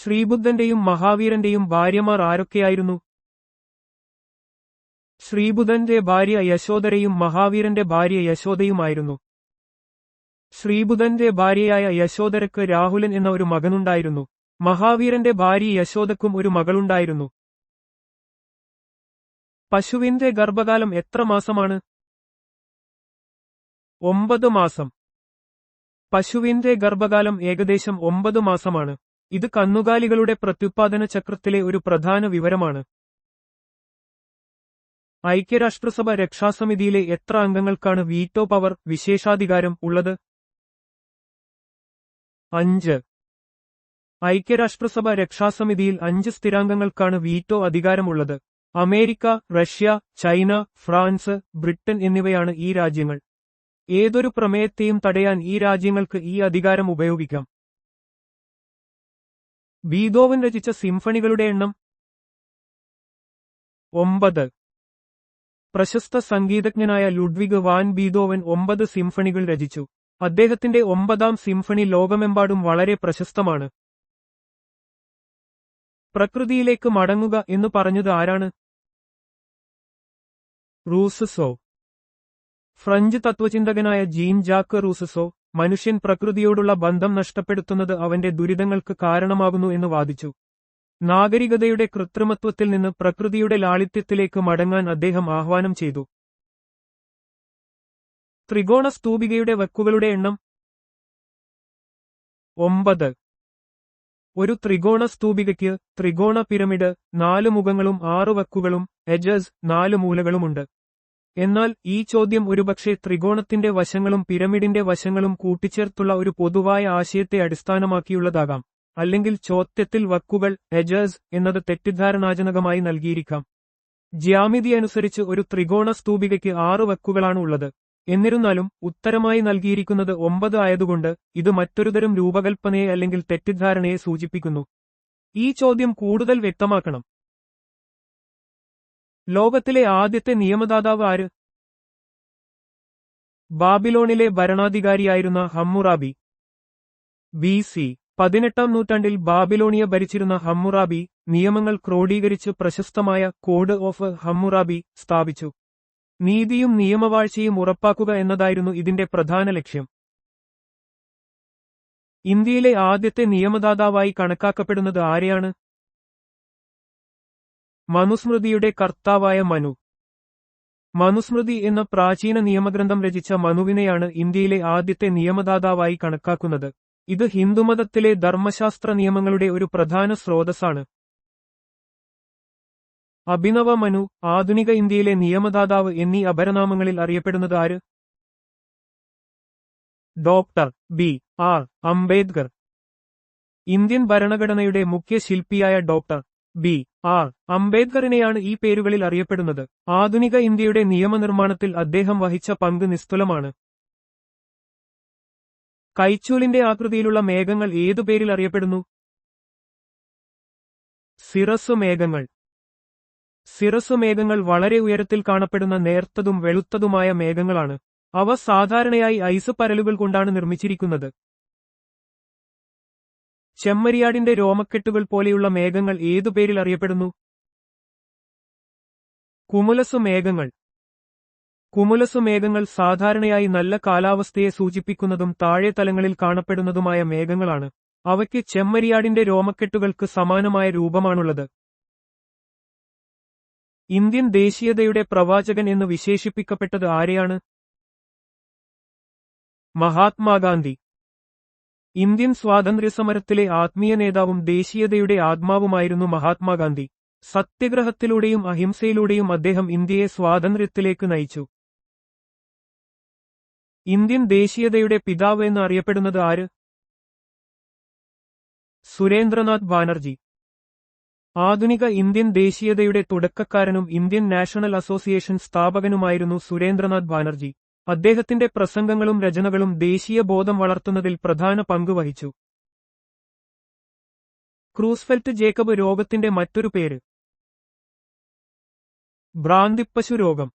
ശ്രീബുദ്ധന്റെയും മഹാവീരന്റെയും ഭാര്യമാർ ആരൊക്കെയായിരുന്നു? ശ്രീബുദ്ധന്റെ ഭാര്യ യശോധരയും മഹാവീരന്റെ ഭാര്യ യശോദയുമായിരുന്നു. ശ്രീബുദ്ധന്റെ ഭാര്യയായ യശോധരയ്ക്ക് രാഹുലൻ എന്ന ഒരു മകനുണ്ടായിരുന്നു. മഹാവീരന്റെ ഭാര്യ യശോദയ്ക്കും ഒരു മകളുണ്ടായിരുന്നു. പശുവിന്റെ ഗർഭകാലം എത്ര മാസമാണ്? 9 മാസം. പശുവിന്റെ ഗർഭകാലം ഏകദേശം 9 മാസമാണ്. ഇത് കന്നുകാലികളുടെ പ്രത്യുത്പാദന ചക്രത്തിലെ ഒരു പ്രധാന വിവരമാണ്. ഐക്യരാഷ്ട്രസഭ രക്ഷാസമിതിയിലെ എത്ര അംഗങ്ങൾക്കാണ് വീറ്റോ പവർ വിശേഷാധികാരം ഉള്ളത്? 5. ഐക്യരാഷ്ട്രസഭ രക്ഷാസമിതിയിൽ 5 സ്ഥിരാംഗങ്ങൾക്കാണ് വീറ്റോ അധികാരമുള്ളത്. America, Russia, China, France, Britain എന്നിവയാണ് ഈ രാജ്യങ്ങൾ. ഏതൊരു പ്രമേയത്തെയും തടയാൻ ഈ രാജ്യങ്ങൾക്ക് ഈ അധികാരം ഉപയോഗിക്കാം. ബീതോവൻ രചിച്ച സിംഫണികളുടെ എണ്ണം 9. പ്രശസ്ത സംഗീതജ്ഞനായ ലുഡ്വിഗ് വാൻ ബീതോവൻ 9 സിംഫണികൾ രചിച്ചു. അദ്ദേഹത്തിന്റെ 9ാം സിംഫണി ലോകമെമ്പാടും വളരെ പ്രശസ്തമാണ്. പ്രകൃതിയിലേക്ക് മടങ്ങുക എന്നു പറഞ്ഞത് ആരാണ്? റൂസസോ. ഫ്രഞ്ച് തത്വചിന്തകനായ ജീൻ ജാക്ക് റൂസസോ മനുഷ്യൻ പ്രകൃതിയോടുള്ള ബന്ധം നഷ്ടപ്പെടുത്തുന്നത് അവന്റെ ദുരിതങ്ങൾക്ക് കാരണമാകുന്നു എന്ന് വാദിച്ചു. നാഗരികതയുടെ കൃത്രിമത്വത്തിൽ നിന്ന് പ്രകൃതിയുടെ ലാളിത്യത്തിലേക്ക് മടങ്ങാൻ അദ്ദേഹം ആഹ്വാനം ചെയ്തു. ത്രികോണ സ്തൂപികയുടെ വക്കുകളുടെ എണ്ണം 9. ഒരു ത്രികോണ സ്തൂപികയ്ക്ക് ത്രികോണ പിരമിഡ് 4 മുഖങ്ങളും 6 വക്കുകളും എഡ്ജസ് 4 മൂലകളുമുണ്ട്. എന്നാൽ ഈ ചോദ്യം ഒരുപക്ഷെ ത്രികോണത്തിന്റെ വശങ്ങളും പിരമിഡിന്റെ വശങ്ങളും കൂട്ടിച്ചേർത്തുള്ള ഒരു പൊതുവായ ആശയത്തെ അടിസ്ഥാനമാക്കിയുള്ളതാകാം. അല്ലെങ്കിൽ ചോദ്യത്തിൽ വക്കുകൾ എഡ്ജസ് എന്നത് തെറ്റിദ്ധാരണാജനകമായി നൽകിയിരിക്കാം. ജ്യാമിതി അനുസരിച്ച് ഒരു ത്രികോണ സ്തൂപികയ്ക്ക് 6 വക്കുകളാണ് ഉള്ളത്. എന്നിരുന്നാലും ഉത്തരമായി നൽകിയിരിക്കുന്നത് 9 ആയതുകൊണ്ട് ഇത് മറ്റൊരുതരം രൂപകൽപ്പനയെ അല്ലെങ്കിൽ തെറ്റിദ്ധാരണയെ സൂചിപ്പിക്കുന്നു. ഈ ചോദ്യം കൂടുതൽ വ്യക്തമാക്കണം. ലോകത്തിലെ ആദ്യത്തെ നിയമദാതാവ് ആര്? ബാബിലോണിലെ ഭരണാധികാരിയായിരുന്ന ഹമ്മുറാബി. BC 18ാം നൂറ്റാണ്ടിൽ ബാബിലോണിയ ഭരിച്ചിരുന്ന ഹമ്മുറാബി നിയമങ്ങൾ ക്രോഡീകരിച്ച് പ്രശസ്തമായ കോഡ് ഓഫ് ഹമ്മുറാബി സ്ഥാപിച്ചു. നീതിയും നിയമവാഴ്ചയും ഉറപ്പാക്കുക എന്നതായിരുന്നു ഇതിന്റെ പ്രധാന ലക്ഷ്യം. ഇന്ത്യയിലെ ആദ്യത്തെ നിയമദാതാവായി കണക്കാക്കപ്പെടുന്നത് ആരെയാണ്? മനുസ്മൃതിയുടെ കർത്താവായ മനു. മനുസ്മൃതി എന്ന പ്രാചീന നിയമഗ്രന്ഥം രചിച്ച മനുവിനെയാണ് ഇന്ത്യയിലെ ആദ്യത്തെ നിയമദാതാവായി കണക്കാക്കുന്നത്. ഇത് ഹിന്ദുമതത്തിലെ ധർമ്മശാസ്ത്ര നിയമങ്ങളുടെ ഒരു പ്രധാന സ്രോതസ്സാണ്. അഭിനവ മനു, ആധുനിക ഇന്ത്യയിലെ നിയമദാതാവ് എന്നീ അപരനാമങ്ങളിൽ അറിയപ്പെടുന്നത് ആര്? Doctor BR Ambedkar. ഇന്ത്യൻ ഭരണഘടനയുടെ മുഖ്യ ശില്പിയായ ഡോക്ടർ BR അംബേദ്കറിനെയാണ് ഈ പേരുകളിൽ അറിയപ്പെടുന്നത്. ആധുനിക ഇന്ത്യയുടെ നിയമനിർമ്മാണത്തിൽ അദ്ദേഹം വഹിച്ച പങ്ക് നിസ്തുലമാണ്. കൈച്ചൂലിന്റെ ആകൃതിയിലുള്ള മേഘങ്ങൾ ഏതു പേരിൽ അറിയപ്പെടുന്നു? സിറസ് മേഘങ്ങൾ. സിറസ് മേഘങ്ങൾ വളരെ ഉയരത്തിൽ കാണപ്പെടുന്ന നേർത്തതും വെളുത്തതുമായ മേഘങ്ങളാണ്. അവ സാധാരണയായി ഐസ് പരലുകൾ കൊണ്ടാണ് നിർമ്മിച്ചിരിക്കുന്നത്. ചെമ്മരിയാടിന്റെ രോമക്കെട്ടുകൾ പോലെയുള്ള മേഘങ്ങൾ ഏതു പേരിൽ അറിയപ്പെടുന്നു? കുമുലസ് മേഘങ്ങൾ. കുമുലസ് മേഘങ്ങൾ സാധാരണയായി നല്ല കാലാവസ്ഥയെ സൂചിപ്പിക്കുന്നതും താഴെ തലങ്ങളിൽ കാണപ്പെടുന്നതുമായ മേഘങ്ങളാണ്. അവയ്ക്ക് ചെമ്മരിയാടിന്റെ രോമക്കെട്ടുകൾക്ക് സമാനമായ രൂപമാണുള്ളത്. ഇന്ത്യൻ ദേശീയതയുടെ പ്രവാചകൻ എന്ന് വിശേഷിപ്പിക്കപ്പെട്ടത് ആരെയാണ്? മഹാത്മാഗാന്ധി. ഇന്ത്യൻ സ്വാതന്ത്ര്യസമരത്തിലെ ആത്മീയ നേതാവും ദേശീയതയുടെ ആത്മാവുമായിരുന്നു മഹാത്മാഗാന്ധി. സത്യഗ്രഹത്തിലൂടെയും അഹിംസയിലൂടെയും അദ്ദേഹം ഇന്ത്യയെ സ്വാതന്ത്ര്യത്തിലേക്ക് നയിച്ചു. ഇന്ത്യൻ ദേശീയതയുടെ പിതാവ് എന്ന് അറിയപ്പെടുന്നത് ആര്? സുരേന്ദ്രനാഥ് ബാനർജി. ആധുനിക ഇന്ത്യൻ ദേശീയതയുടെ തുടക്കക്കാരനും ഇന്ത്യൻ നാഷണൽ അസോസിയേഷൻ സ്ഥാപകനുമായിരുന്നു സുരേന്ദ്രനാഥ് ബാനർജി. അദ്ദേഹത്തിന്റെ പ്രസംഗങ്ങളും രചനകളും ദേശീയ ബോധം വളർത്തുന്നതിൽ പ്രധാന പങ്ക് വഹിച്ചു. ക്രൂസ്ഫെൽറ്റ് ജേക്കബ് രോഗത്തിന്റെ മറ്റൊരു പേര് ഭ്രാന്തിപ്പശു രോഗം.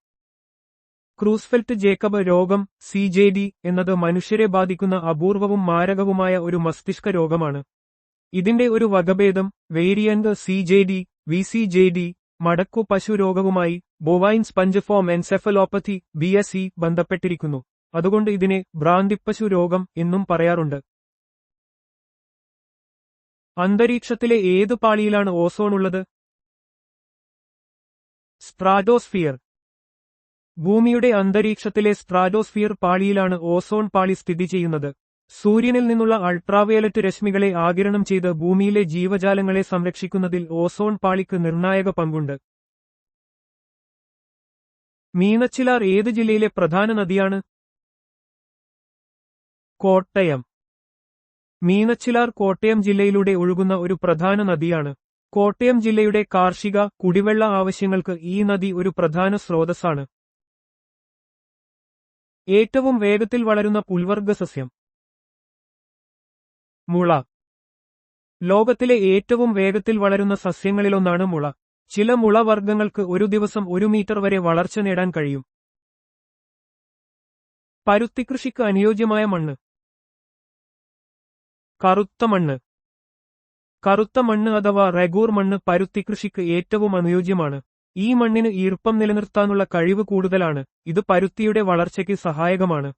ക്രൂസ്ഫെൽറ്റ് ജേക്കബ് രോഗം CJD എന്നത് മനുഷ്യരെ ബാധിക്കുന്ന അപൂർവവും മാരകവുമായ ഒരു മസ്തിഷ്ക രോഗമാണ്. ഇതിന്റെ ഒരു വകഭേദം വേരിയന്റ് CJD, VCJD, മടക്കു പശു രോഗവുമായി ബൊവൈൻ സ്പഞ്ചിഫോം എൻസെഫലോപ്പതി BSE ബന്ധപ്പെട്ടിരിക്കുന്നു. അതുകൊണ്ട് ഇതിനെ ഭ്രാന്തിപ്പശു രോഗം എന്നും പറയാറുണ്ട്. അന്തരീക്ഷത്തിലെ ഏതു പാളിയിലാണ് ഓസോൺ ഉള്ളത്? സ്ട്രാറ്റോസ്ഫിയർ. ഭൂമിയുടെ അന്തരീക്ഷത്തിലെ സ്ട്രാറ്റോസ്ഫിയർ പാളിയിലാണ് ഓസോൺ പാളി സ്ഥിതി ചെയ്യുന്നത്. സൂര്യനിൽ നിന്നുള്ള അൾട്രാവയലറ്റ് രശ്മികളെ ആഗിരണം ചെയ്ത് ഭൂമിയിലെ ജീവജാലങ്ങളെ സംരക്ഷിക്കുന്നതിൽ ഓസോൺ പാളിക്ക് നിർണായക പങ്കുണ്ട്. മീനച്ചിലാർ ഏത് ജില്ലയിലെ പ്രധാന നദിയാണ്? കോട്ടയം. മീനച്ചിലാർ കോട്ടയം ജില്ലയിലൂടെ ഒഴുകുന്ന ഒരു പ്രധാന നദിയാണ്. കോട്ടയം ജില്ലയുടെ കാർഷിക, കുടിവെള്ള ആവശ്യങ്ങൾക്ക് ഈ നദി ഒരു പ്രധാന സ്രോതസ്സാണ്. ഏറ്റവും വേഗത്തിൽ വളരുന്ന പുൽവർഗ സസ്യം? മുള. ലോകത്തിലെ ഏറ്റവും വേഗത്തിൽ വളരുന്ന സസ്യങ്ങളിലൊന്നാണ് മുള. ചില മുളവർഗ്ഗങ്ങൾക്ക് ഒരു ദിവസം 1 മീറ്റർ വരെ വളർച്ച നേടാൻ കഴിയും. പരുത്തിക്കൃഷിക്ക് അനുയോജ്യമായ മണ്ണ്? കറുത്ത മണ്ണ്. കറുത്ത മണ്ണ് അഥവാ റെഗൂർ മണ്ണ് പരുത്തിക്കൃഷിക്ക് ഏറ്റവും അനുയോജ്യമാണ്. ഈ മണ്ണിന് ഈർപ്പം നിലനിർത്താനുള്ള കഴിവ് കൂടുതലാണ്. ഇത് പരുത്തിയുടെ വളർച്ചയ്ക്ക് സഹായകമാണ്.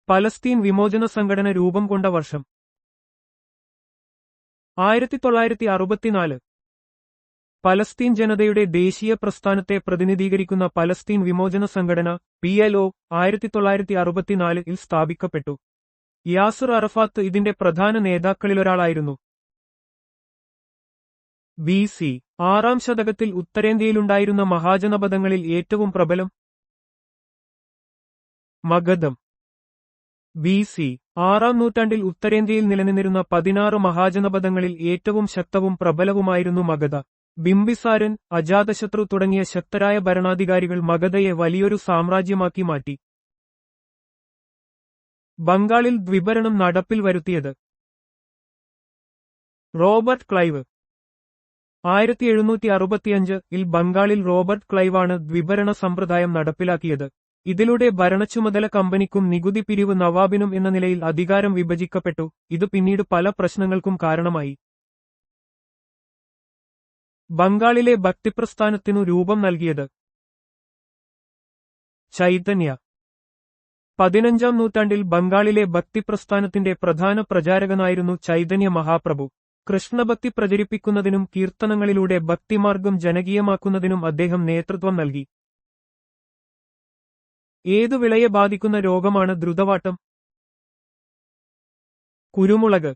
പലസ്തീൻ വിമോചന സംഘടന രൂപം കൊണ്ട വർഷം? 1964. പലസ്തീൻ ജനതയുടെ ദേശീയ പ്രസ്ഥാനത്തെ പ്രതിനിധീകരിക്കുന്ന പലസ്തീൻ വിമോചന സംഘടന PLO 1964 സ്ഥാപിക്കപ്പെട്ടു. യാസിർ അറഫാത്ത് ഇതിന്റെ പ്രധാന നേതാക്കളിലൊരാളായിരുന്നു. BC 6 ശതകത്തിൽ ഉത്തരേന്ത്യയിലുണ്ടായിരുന്ന മഹാജനപദങ്ങളിൽ ഏറ്റവും പ്രബലം? മഗധം. BC 6 നൂറ്റാണ്ടിൽ ഉത്തരേന്ത്യയിൽ നിലനിന്നിരുന്ന 16 മഹാജനപദങ്ങളിൽ ഏറ്റവും ശക്തവും പ്രബലവുമായിരുന്നു മഗധ. ബിംബിസാരൻ, അജാതശത്രു തുടങ്ങിയ ശക്തരായ ഭരണാധികാരികൾ മഗധയെ വലിയൊരു സാമ്രാജ്യമാക്കി മാറ്റി. ബംഗാളിൽ ദ്വിഭരണം നടപ്പിൽ വരുത്തിയത്? Robert Clive. 1765 ബംഗാളിൽ റോബർട്ട് ക്ലൈവാണ് ദ്വിഭരണ സമ്പ്രദായം നടപ്പിലാക്കിയത്. ഇതിലൂടെ ഭരണച്ചുമതല കമ്പനിക്കും നികുതി പിരിവ് നവാബിനും എന്ന നിലയിൽ അധികാരം വിഭജിക്കപ്പെട്ടു. ഇത് പിന്നീട് പല പ്രശ്നങ്ങൾക്കും കാരണമായി. ബംഗാളിലെ ഭക്തിപ്രസ്ഥാനത്തിനു രൂപം നൽകിയത്? ചൈതന്യ. 15 നൂറ്റാണ്ടിൽ ബംഗാളിലെ ഭക്തിപ്രസ്ഥാനത്തിന്റെ പ്രധാന പ്രചാരകനായിരുന്നു ചൈതന്യ മഹാപ്രഭു. കൃഷ്ണഭക്തി പ്രചരിപ്പിക്കുന്നതിനും കീർത്തനങ്ങളിലൂടെ ഭക്തിമാർഗം ജനകീയമാക്കുന്നതിനും അദ്ദേഹം നേതൃത്വം നൽകി. ഏതു വിളയെ ബാധിക്കുന്ന രോഗമാണ് ദ്രുതവാട്ടം? കുരുമുളക്.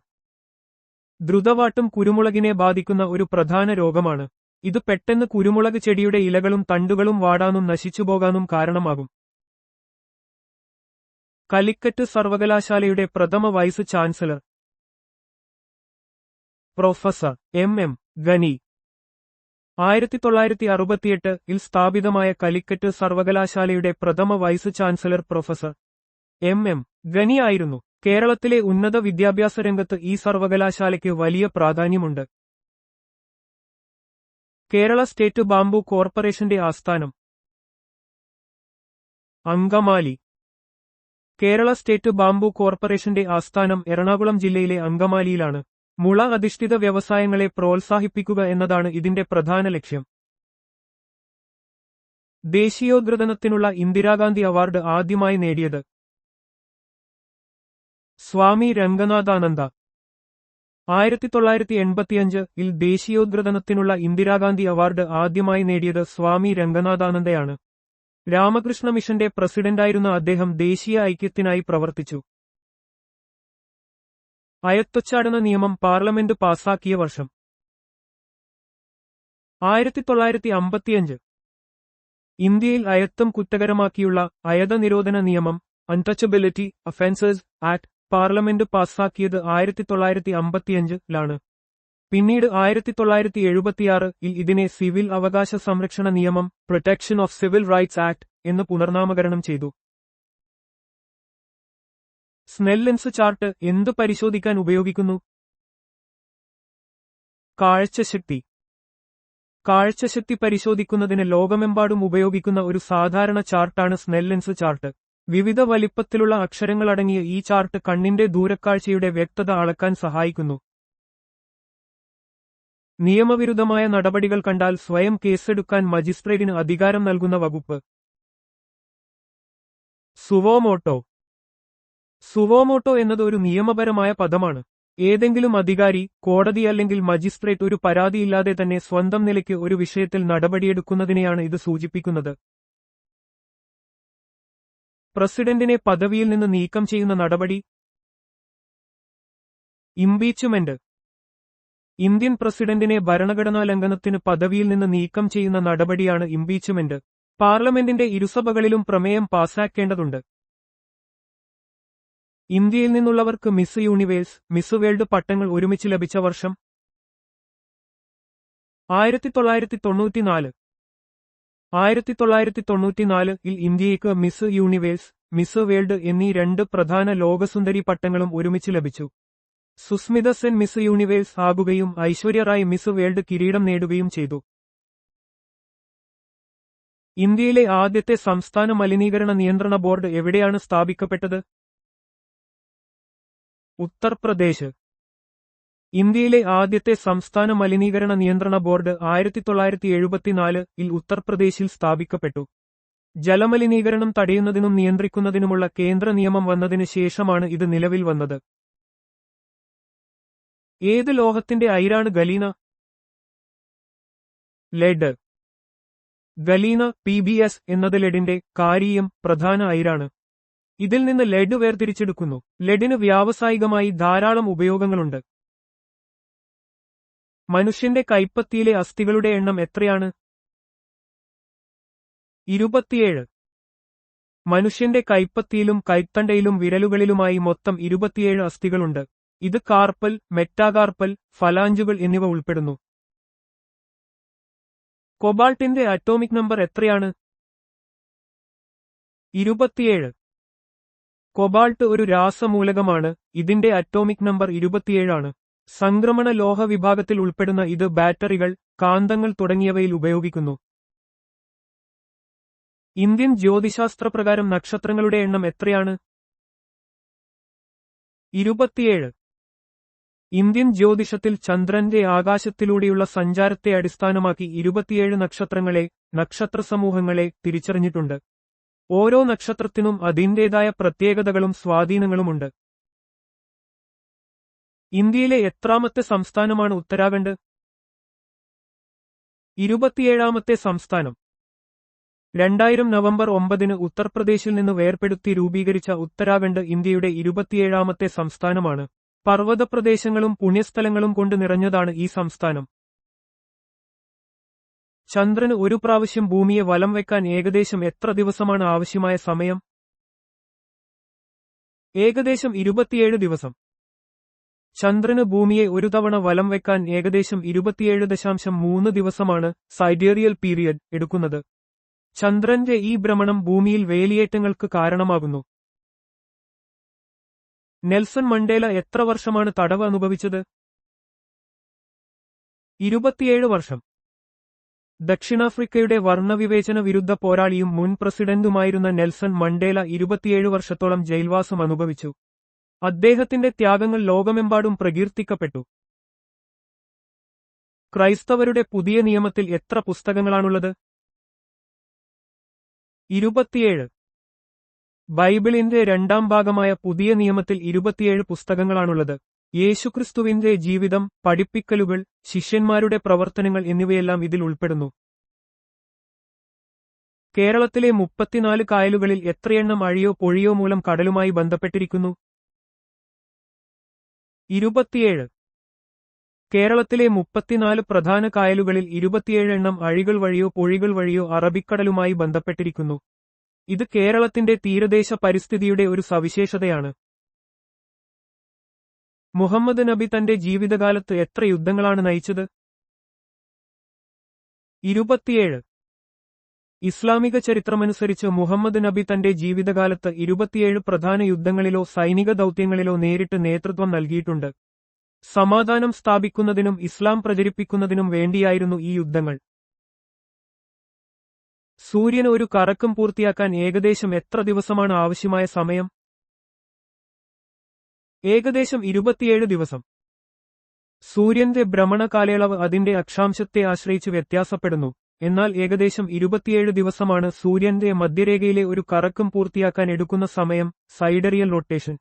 ദ്രുതവാട്ടം കുരുമുളകിനെ ബാധിക്കുന്ന ഒരു പ്രധാന രോഗമാണ്. ഇത് പെട്ടെന്ന് കുരുമുളക് ചെടിയുടെ ഇലകളും തണ്ടുകളും വാടാനും നശിച്ചുപോകാനും കാരണമാകും. കലിക്കറ്റ് സർവകലാശാലയുടെ പ്രഥമ vice chancellor? Professor MM Gani. 1968 സ്ഥാപിതമായ കലിക്കറ്റ് സർവകലാശാലയുടെ പ്രഥമ vice chancellor professor MM Gani ആയിരുന്നു. കേരളത്തിലെ ഉന്നത വിദ്യാഭ്യാസ രംഗത്ത് ഈ സർവകലാശാലയ്ക്ക് വലിയ പ്രാധാന്യമുണ്ട്. കേരള സ്റ്റേറ്റ് ബാംബു കോർപ്പറേഷന്റെ ആസ്ഥാനം? അങ്കമാലി. കേരള സ്റ്റേറ്റ് ബാംബു കോർപ്പറേഷന്റെ ആസ്ഥാനം എറണാകുളം ജില്ലയിലെ അങ്കമാലിയിലാണ്. മുള അധിഷ്ഠിത വ്യവസായങ്ങളെ പ്രോത്സാഹിപ്പിക്കുക എന്നതാണ് ഇതിന്റെ പ്രധാന ലക്ഷ്യം. ദേശീയോദ്ഗ്രഥനത്തിനുള്ള ഇന്ദിരാഗാന്ധി അവാർഡ് ആദ്യമായി നേടിയത്? സ്വാമി രംഗനാഥാനന്ദ. 1985 ദേശീയോദ്ഗ്രഥനത്തിനുള്ള ഇന്ദിരാഗാന്ധി അവാർഡ് ആദ്യമായി നേടിയത് സ്വാമി രംഗനാഥാനന്ദയാണ്. രാമകൃഷ്ണ മിഷന്റെ പ്രസിഡന്റായിരുന്ന അദ്ദേഹം ദേശീയ ഐക്യത്തിനായി പ്രവർത്തിച്ചു. അയത്തൊച്ചാടന നിയമം പാർലമെന്റ് പാസാക്കിയ വർഷം? 1955. ഇന്ത്യയിൽ അയത്തം കുറ്റകരമാക്കിയുള്ള അയത നിരോധന നിയമം അൺടച്ചബിലിറ്റി ഒഫൻസസ് ആക്ട് പാർലമെന്റ് പാസാക്കിയത് 1955 പിന്നീട് 1976 ഇതിനെ സിവിൽ അവകാശ സംരക്ഷണ നിയമം protection of civil rights act എന്ന് പുനർനാമകരണം ചെയ്തു. സ്നെല്ലൻസ് ചാർട്ട് എന്ത് പരിശോധിക്കാൻ ഉപയോഗിക്കുന്നു? കാഴ്ചശക്തി. കാഴ്ചശക്തി പരിശോധിക്കുന്നതിന് ലോകമെമ്പാടും ഉപയോഗിക്കുന്ന ഒരു സാധാരണ ചാർട്ടാണ് സ്നെല്ലൻസ് ചാർട്ട്. വിവിധ വലിപ്പത്തിലുള്ള അക്ഷരങ്ങളടങ്ങിയ ഈ ചാർട്ട് കണ്ണിന്റെ ദൂരക്കാഴ്ചയുടെ വ്യക്തത അളക്കാൻ സഹായിക്കുന്നു. നിയമവിരുദ്ധമായ നടപടികൾ കണ്ടാൽ സ്വയം കേസെടുക്കാൻ മജിസ്ട്രേറ്റിന് അധികാരം നൽകുന്ന വകുപ്പ്. സുവോമോട്ടോ. സുവോമോട്ടോ എന്നത് ഒരു നിയമപരമായ പദമാണ്. ഏതെങ്കിലും അധികാരി, കോടതി അല്ലെങ്കിൽ മജിസ്ട്രേറ്റ് ഒരു പരാതിയില്ലാതെ തന്നെ സ്വന്തം നിലയ്ക്ക് ഒരു വിഷയത്തിൽ നടപടിയെടുക്കുന്നതിനെയാണ് ഇത് സൂചിപ്പിക്കുന്നത്. പ്രസിഡന്റിനെ പദവിയിൽ നിന്ന് നീക്കം ചെയ്യുന്ന നടപടി. ഇംപീച്ച്മെന്റ്. ഇന്ത്യൻ പ്രസിഡന്റിനെ ഭരണഘടനാ ലംഘനത്തിന് പദവിയിൽ നിന്ന് നീക്കം ചെയ്യുന്ന നടപടിയാണ് ഇംപീച്ച്മെന്റ്. പാർലമെന്റിന്റെ ഇരുസഭകളിലും പ്രമേയം പാസാക്കേണ്ടതുണ്ട്. ഇന്ത്യയിൽ നിന്നുള്ളവർക്ക് മിസ് യൂണിവേഴ്സ്, മിസ് വേൾഡ് പട്ടങ്ങൾ ഒരുമിച്ച് ലഭിച്ച വർഷം 1994. 1994-ൽ ഇന്ത്യയ്ക്ക് മിസ് യൂണിവേഴ്സ്, മിസ് വേൾഡ് എന്നീ രണ്ട് പ്രധാന ലോകസുന്ദരി പട്ടങ്ങളും ഒരുമിച്ച് ലഭിച്ചു. സുസ്മിത സെൻ മിസ് യൂണിവേഴ്സ് ആകുകയും ഐശ്വര്യ റായ് മിസ് വേൾഡ് കിരീടം നേടുകയും ചെയ്തു. ഇന്ത്യയിലെ ആദ്യത്തെ സംസ്ഥാന മലിനീകരണ നിയന്ത്രണ ബോർഡ് എവിടെയാണ് സ്ഥാപിക്കപ്പെട്ടത്? ഉത്തർപ്രദേശ്. ഇന്ത്യയിലെ ആദ്യത്തെ സംസ്ഥാന മലിനീകരണ നിയന്ത്രണ ബോർഡ് 1974-ൽ ഉത്തർപ്രദേശിൽ സ്ഥാപിക്കപ്പെട്ടു. ജലമലിനീകരണം തടയുന്നതിനും നിയന്ത്രിക്കുന്നതിനുമുള്ള കേന്ദ്ര നിയമം വന്നതിന് ശേഷമാണ് ഇത് നിലവിൽ വന്നത്. ഏത് ലോഹത്തിന്റെ അയിരാണ് ഗലീന? ലെഡ്. ഗലീന PbS എന്നത് ലെഡിന്റെ കാരീയം പ്രധാന അയിരാണ്. ഇതിൽ നിന്ന് ലെഡ് വേർതിരിച്ചെടുക്കുന്നു. ലെഡിന് വ്യാവസായികമായി ധാരാളം ഉപയോഗങ്ങളുണ്ട്. മനുഷ്യന്റെ കൈപ്പത്തിയിലെ അസ്ഥികളുടെ എണ്ണം എത്രയാണ്? 27. മനുഷ്യന്റെ കൈപ്പത്തിയിലും കൈത്തണ്ടയിലും വിരലുകളിലുമായി മൊത്തം 27 അസ്ഥികളുണ്ട്. ഇത് കാർപ്പൽ, മെറ്റാകാർപ്പൽ, ഫലാഞ്ചുകൾ എന്നിവ ഉൾപ്പെടുന്നു. കൊബാൾട്ടിന്റെ അറ്റോമിക് നമ്പർ എത്രയാണ്? 27. കൊബാൾട്ട് ഒരു രാസമൂലകമാണ്. ഇതിന്റെ അറ്റോമിക് നമ്പർ 27 ആണ്. സംക്രമണ ലോഹ വിഭാഗത്തിൽ ഉൾപ്പെടുന്ന ഇത് ബാറ്ററികൾ, കാന്തങ്ങൾ തുടങ്ങിയവയിൽ ഉപയോഗിക്കുന്നു. ഇന്ത്യൻ ജ്യോതിശാസ്ത്രപ്രകാരം നക്ഷത്രങ്ങളുടെ എണ്ണം എത്രയാണ്? 27. ഇന്ത്യൻ ജ്യോതിഷത്തിൽ ചന്ദ്രന്റെ ആകാശത്തിലൂടെയുള്ള സഞ്ചാരത്തെ അടിസ്ഥാനമാക്കി 27 നക്ഷത്രങ്ങളെ, നക്ഷത്രസമൂഹങ്ങളെ തിരിച്ചറിഞ്ഞിട്ടുണ്ട്. ഓരോ നക്ഷത്രത്തിനും അതിന്റേതായ പ്രത്യേകതകളും സ്വാധീനങ്ങളുമുണ്ട്. ഇന്ത്യയിലെ എത്രാമത്തെ സംസ്ഥാനമാണ് ഉത്തരാഖണ്ഡ്? 27ാമത്തെ സംസ്ഥാനം. 2000 നവംബർ 9 ഉത്തർപ്രദേശിൽ നിന്ന് വേർപെടുത്തി രൂപീകരിച്ച ഉത്തരാഖണ്ഡ് ഇന്ത്യയുടെ 27ാമത്തെ സംസ്ഥാനമാണ്. പർവ്വതപ്രദേശങ്ങളും പുണ്യസ്ഥലങ്ങളും കൊണ്ട് നിറഞ്ഞതാണ് ഈ സംസ്ഥാനം. ചന്ദ്രന് ഒരു പ്രാവശ്യം ഭൂമിയെ വലം വയ്ക്കാൻ ഏകദേശം എത്ര ദിവസമാണ് ആവശ്യമായ സമയം? ഏകദേശം 27 ദിവസം. ചന്ദ്രന് ഭൂമിയെ ഒരു തവണ വലം വയ്ക്കാൻ ഏകദേശം 27.3 ദിവസമാണ് സൈഡേറിയൽ പീരിയഡ് എടുക്കുന്നത്. ചന്ദ്രന്റെ ഈ ഭ്രമണം ഭൂമിയിൽ വേലിയേറ്റങ്ങൾക്ക് കാരണമാകുന്നു. നെൽസൺ മണ്ടേല എത്ര വർഷമാണ് തടവ് അനുഭവിച്ചത്? 27 വർഷം. ദക്ഷിണാഫ്രിക്കയുടെ വർണ്ണവിവേചന വിരുദ്ധ പോരാളിയും മുൻ പ്രസിഡന്റുമായിരുന്ന നെൽസൺ മണ്ടേല 27 വർഷത്തോളം ജയിൽവാസം അനുഭവിച്ചു. അദ്ദേഹത്തിന്റെ ത്യാഗങ്ങൾ ലോകമെമ്പാടും പ്രകീർത്തിക്കപ്പെട്ടു. ക്രൈസ്തവരുടെ പുതിയ നിയമത്തിൽ എത്ര പുസ്തകങ്ങളാണുള്ളത്? 27. ബൈബിളിന്റെ രണ്ടാം ഭാഗമായ പുതിയ നിയമത്തിൽ 27 പുസ്തകങ്ങളാണുള്ളത്. യേശുക്രിസ്തുവിന്റെ ജീവിതം, പഠിപ്പിക്കലുകൾ, ശിഷ്യന്മാരുടെ പ്രവർത്തനങ്ങൾ എന്നിവയെല്ലാം ഇതിൽ ഉൾപ്പെടുന്നു. കേരളത്തിലെ 34 കായലുകളിൽ എത്രയെണ്ണം അഴിയോ പൊഴിയോ മൂലം കടലുമായി ബന്ധപ്പെട്ടിരിക്കുന്നു? 27. കേരളത്തിലെ 34 പ്രധാന കായലുകളിൽ 27 എണ്ണം അഴികൾ വഴിയോ പൊഴികൾ വഴിയോ അറബിക്കടലുമായി ബന്ധപ്പെട്ടിരിക്കുന്നു. ഇത് കേരളത്തിന്റെ തീരദേശ പരിസ്ഥിതിയുടെ ഒരു സവിശേഷതയാണ്. മുഹമ്മദ് നബി തന്റെ ജീവിതകാലത്ത് എത്ര യുദ്ധങ്ങളാണ് നയിച്ചത്? 27. ഇസ്ലാമിക ചരിത്രമനുസരിച്ച് മുഹമ്മദ് നബി തന്റെ ജീവിതകാലത്ത് 27 പ്രധാന യുദ്ധങ്ങളിലോ സൈനിക ദൗത്യങ്ങളിലോ നേരിട്ട് നേതൃത്വം നൽകിയിട്ടുണ്ട്. സമാധാനം സ്ഥാപിക്കുന്നതിനും ഇസ്ലാം പ്രചരിപ്പിക്കുന്നതിനും വേണ്ടിയായിരുന്നു ഈ യുദ്ധങ്ങൾ. സൂര്യന് ഒരു കറക്കം പൂർത്തിയാക്കാൻ ഏകദേശം എത്ര ദിവസമാണ് ആവശ്യമായ സമയം? ഏകദേശം 27 ദിവസം. സൂര്യന്റെ ഭ്രമണ കാലയളവ് അതിന്റെ അക്ഷാംശത്തെ ആശ്രയിച്ച് വ്യത്യാസപ്പെടുന്നു. എന്നാൽ ഏകദേശം 27 ദിവസമാണ് സൂര്യന്റെ മധ്യരേഖയിലെ ഒരു കറക്കം പൂർത്തിയാക്കാൻ എടുക്കുന്ന സമയം. സൈഡറിയൽ റൊട്ടേഷൻ.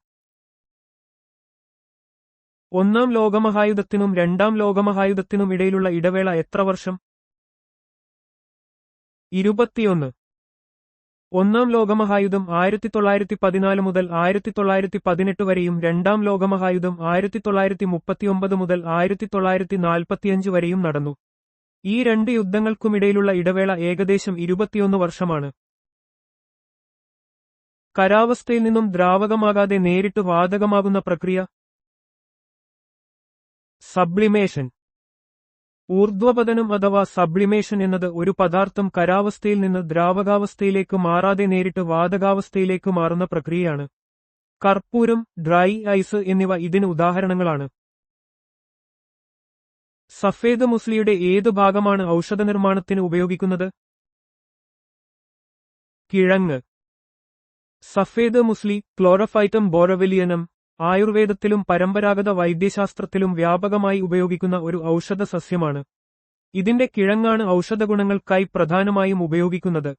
ഒന്നാം ലോകമഹായുദ്ധത്തിനും രണ്ടാം ലോകമഹായുദ്ധത്തിനും ഇടയിലുള്ള ഇടവേള എത്ര വർഷം? 21. ഒന്നാം ലോകമഹായുദ്ധം 1914 മുതൽ 1918 വരെയും രണ്ടാം ലോകമഹായുദ്ധം 1939 മുതൽ 1945 വരെയും നടന്നു. ഈ രണ്ട് യുദ്ധങ്ങൾക്കുമിടയിലുള്ള ഇടവേള ഏകദേശം 21 വർഷമാണ്. ഖരാവസ്ഥയിൽ നിന്നും ദ്രാവകമാകാതെ നേരിട്ട് വാതകമാകുന്ന പ്രക്രിയ? സബ്ലിമേഷൻ. ഊർധ്വപതനം അഥവാ സബ്ലിമേഷൻ എന്നത് ഒരു പദാർത്ഥം ഖരാവസ്ഥയിൽ നിന്ന് ദ്രാവകാവസ്ഥയിലേക്ക് മാറാതെ നേരിട്ട് വാതകാവസ്ഥയിലേക്ക് മാറുന്ന പ്രക്രിയയാണ്. കർപ്പൂരം, ഡ്രൈ ഐസ് എന്നിവ ഇതിന് ഉദാഹരണങ്ങളാണ്. സഫേദ് മുസ്ലിയുടെ ഏത് ഭാഗമാണ് ഔഷധനിർമ്മാണത്തിന് ഉപയോഗിക്കുന്നത്? കിഴങ്ങ്. സഫേദ് മുസ്ലി, ക്ലോറഫൈറ്റം ബോറവെലിയനം, ആയുർവേദത്തിലും പരമ്പരാഗത വൈദ്യശാസ്ത്രത്തിലും വ്യാപകമായി ഉപയോഗിക്കുന്ന ഒരു ഔഷധ സസ്യമാണ്. ഇതിന്റെ കിഴങ്ങാണ് ഔഷധഗുണങ്ങൾക്കായി പ്രധാനമായും ഉപയോഗിക്കുന്നത്.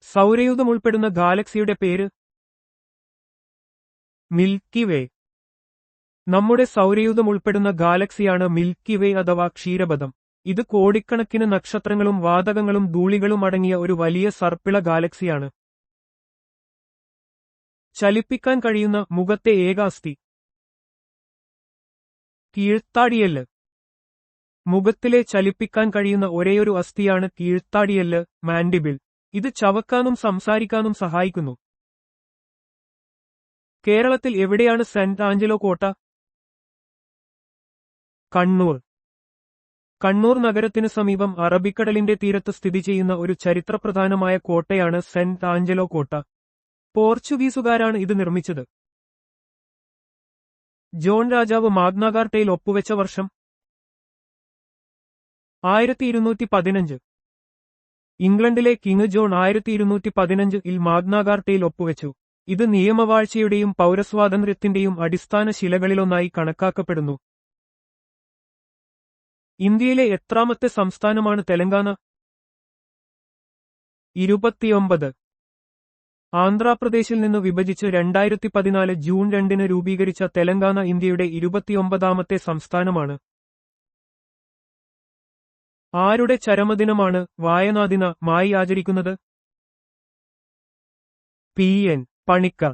സൗരയൂഥം ഉൾപ്പെടുന്ന ഗാലക്സിയുടെ പേര്? മിൽക്കി വേ. നമ്മുടെ സൗരയൂഥം ഉൾപ്പെടുന്ന ഗാലക്സിയാണ് മിൽക്കി വേ അഥവാ ക്ഷീരപഥം. ഇത് കോടിക്കണക്കിന് നക്ഷത്രങ്ങളും വാതകങ്ങളും ധൂളികളും അടങ്ങിയ ഒരു വലിയ സർപ്പിള ഗാലക്സിയാണ്. ചലിപ്പിക്കാൻ കഴിയുന്ന മുഖത്തെ ഏക അസ്ഥി? കീഴ്ത്താടിയെല്ല്. മുഖത്തിലെ ചലിപ്പിക്കാൻ കഴിയുന്ന ഒരേയൊരു അസ്ഥിയാണ് കീഴ്ത്താടിയെല്ല്, മാൻഡിബിൾ. ഇത് ചവക്കാനും സംസാരിക്കാനും സഹായിക്കുന്നു. കേരളത്തിൽ എവിടെയാണ് സെന്റ് ആഞ്ചലോ കോട്ട? കണ്ണൂർ. കണ്ണൂർ നഗരത്തിനു സമീപം അറബിക്കടലിന്റെ തീരത്ത് സ്ഥിതി ചെയ്യുന്ന ഒരു ചരിത്രപ്രധാനമായ കോട്ടയാണ് സെന്റ് ആഞ്ചലോ കോട്ട. പോർച്ചുഗീസുകാരാണ് ഇത് നിർമ്മിച്ചത്. ജോൺ രാജാവ് മാഗ്നാകാർട്ടയിൽ ഒപ്പുവെച്ച വർഷം? 1215. ഇംഗ്ലണ്ടിലെ കിങ് ജോൺ 1215 മാഗ്നാകാർട്ടയിൽ ഒപ്പുവെച്ചു. ഇത് നിയമവാഴ്ചയുടെയും പൗരസ്വാതന്ത്ര്യത്തിന്റെയും അടിസ്ഥാന ശിലകളിലൊന്നായി കണക്കാക്കപ്പെടുന്നു. ഇന്ത്യയിലെ എത്രാമത്തെ സംസ്ഥാനമാണ് തെലങ്കാന? 29. ആന്ധ്രാപ്രദേശിൽ നിന്ന് വിഭജിച്ച് 2014 ജൂൺ 2 രൂപീകരിച്ച തെലങ്കാന ഇന്ത്യയുടെ 29ാമത്തെ സംസ്ഥാനമാണ്. ആരുടെ ചരമദിനമാണ് വായനാദിനമായി ആചരിക്കുന്നത്? P.N. പണിക്കർ.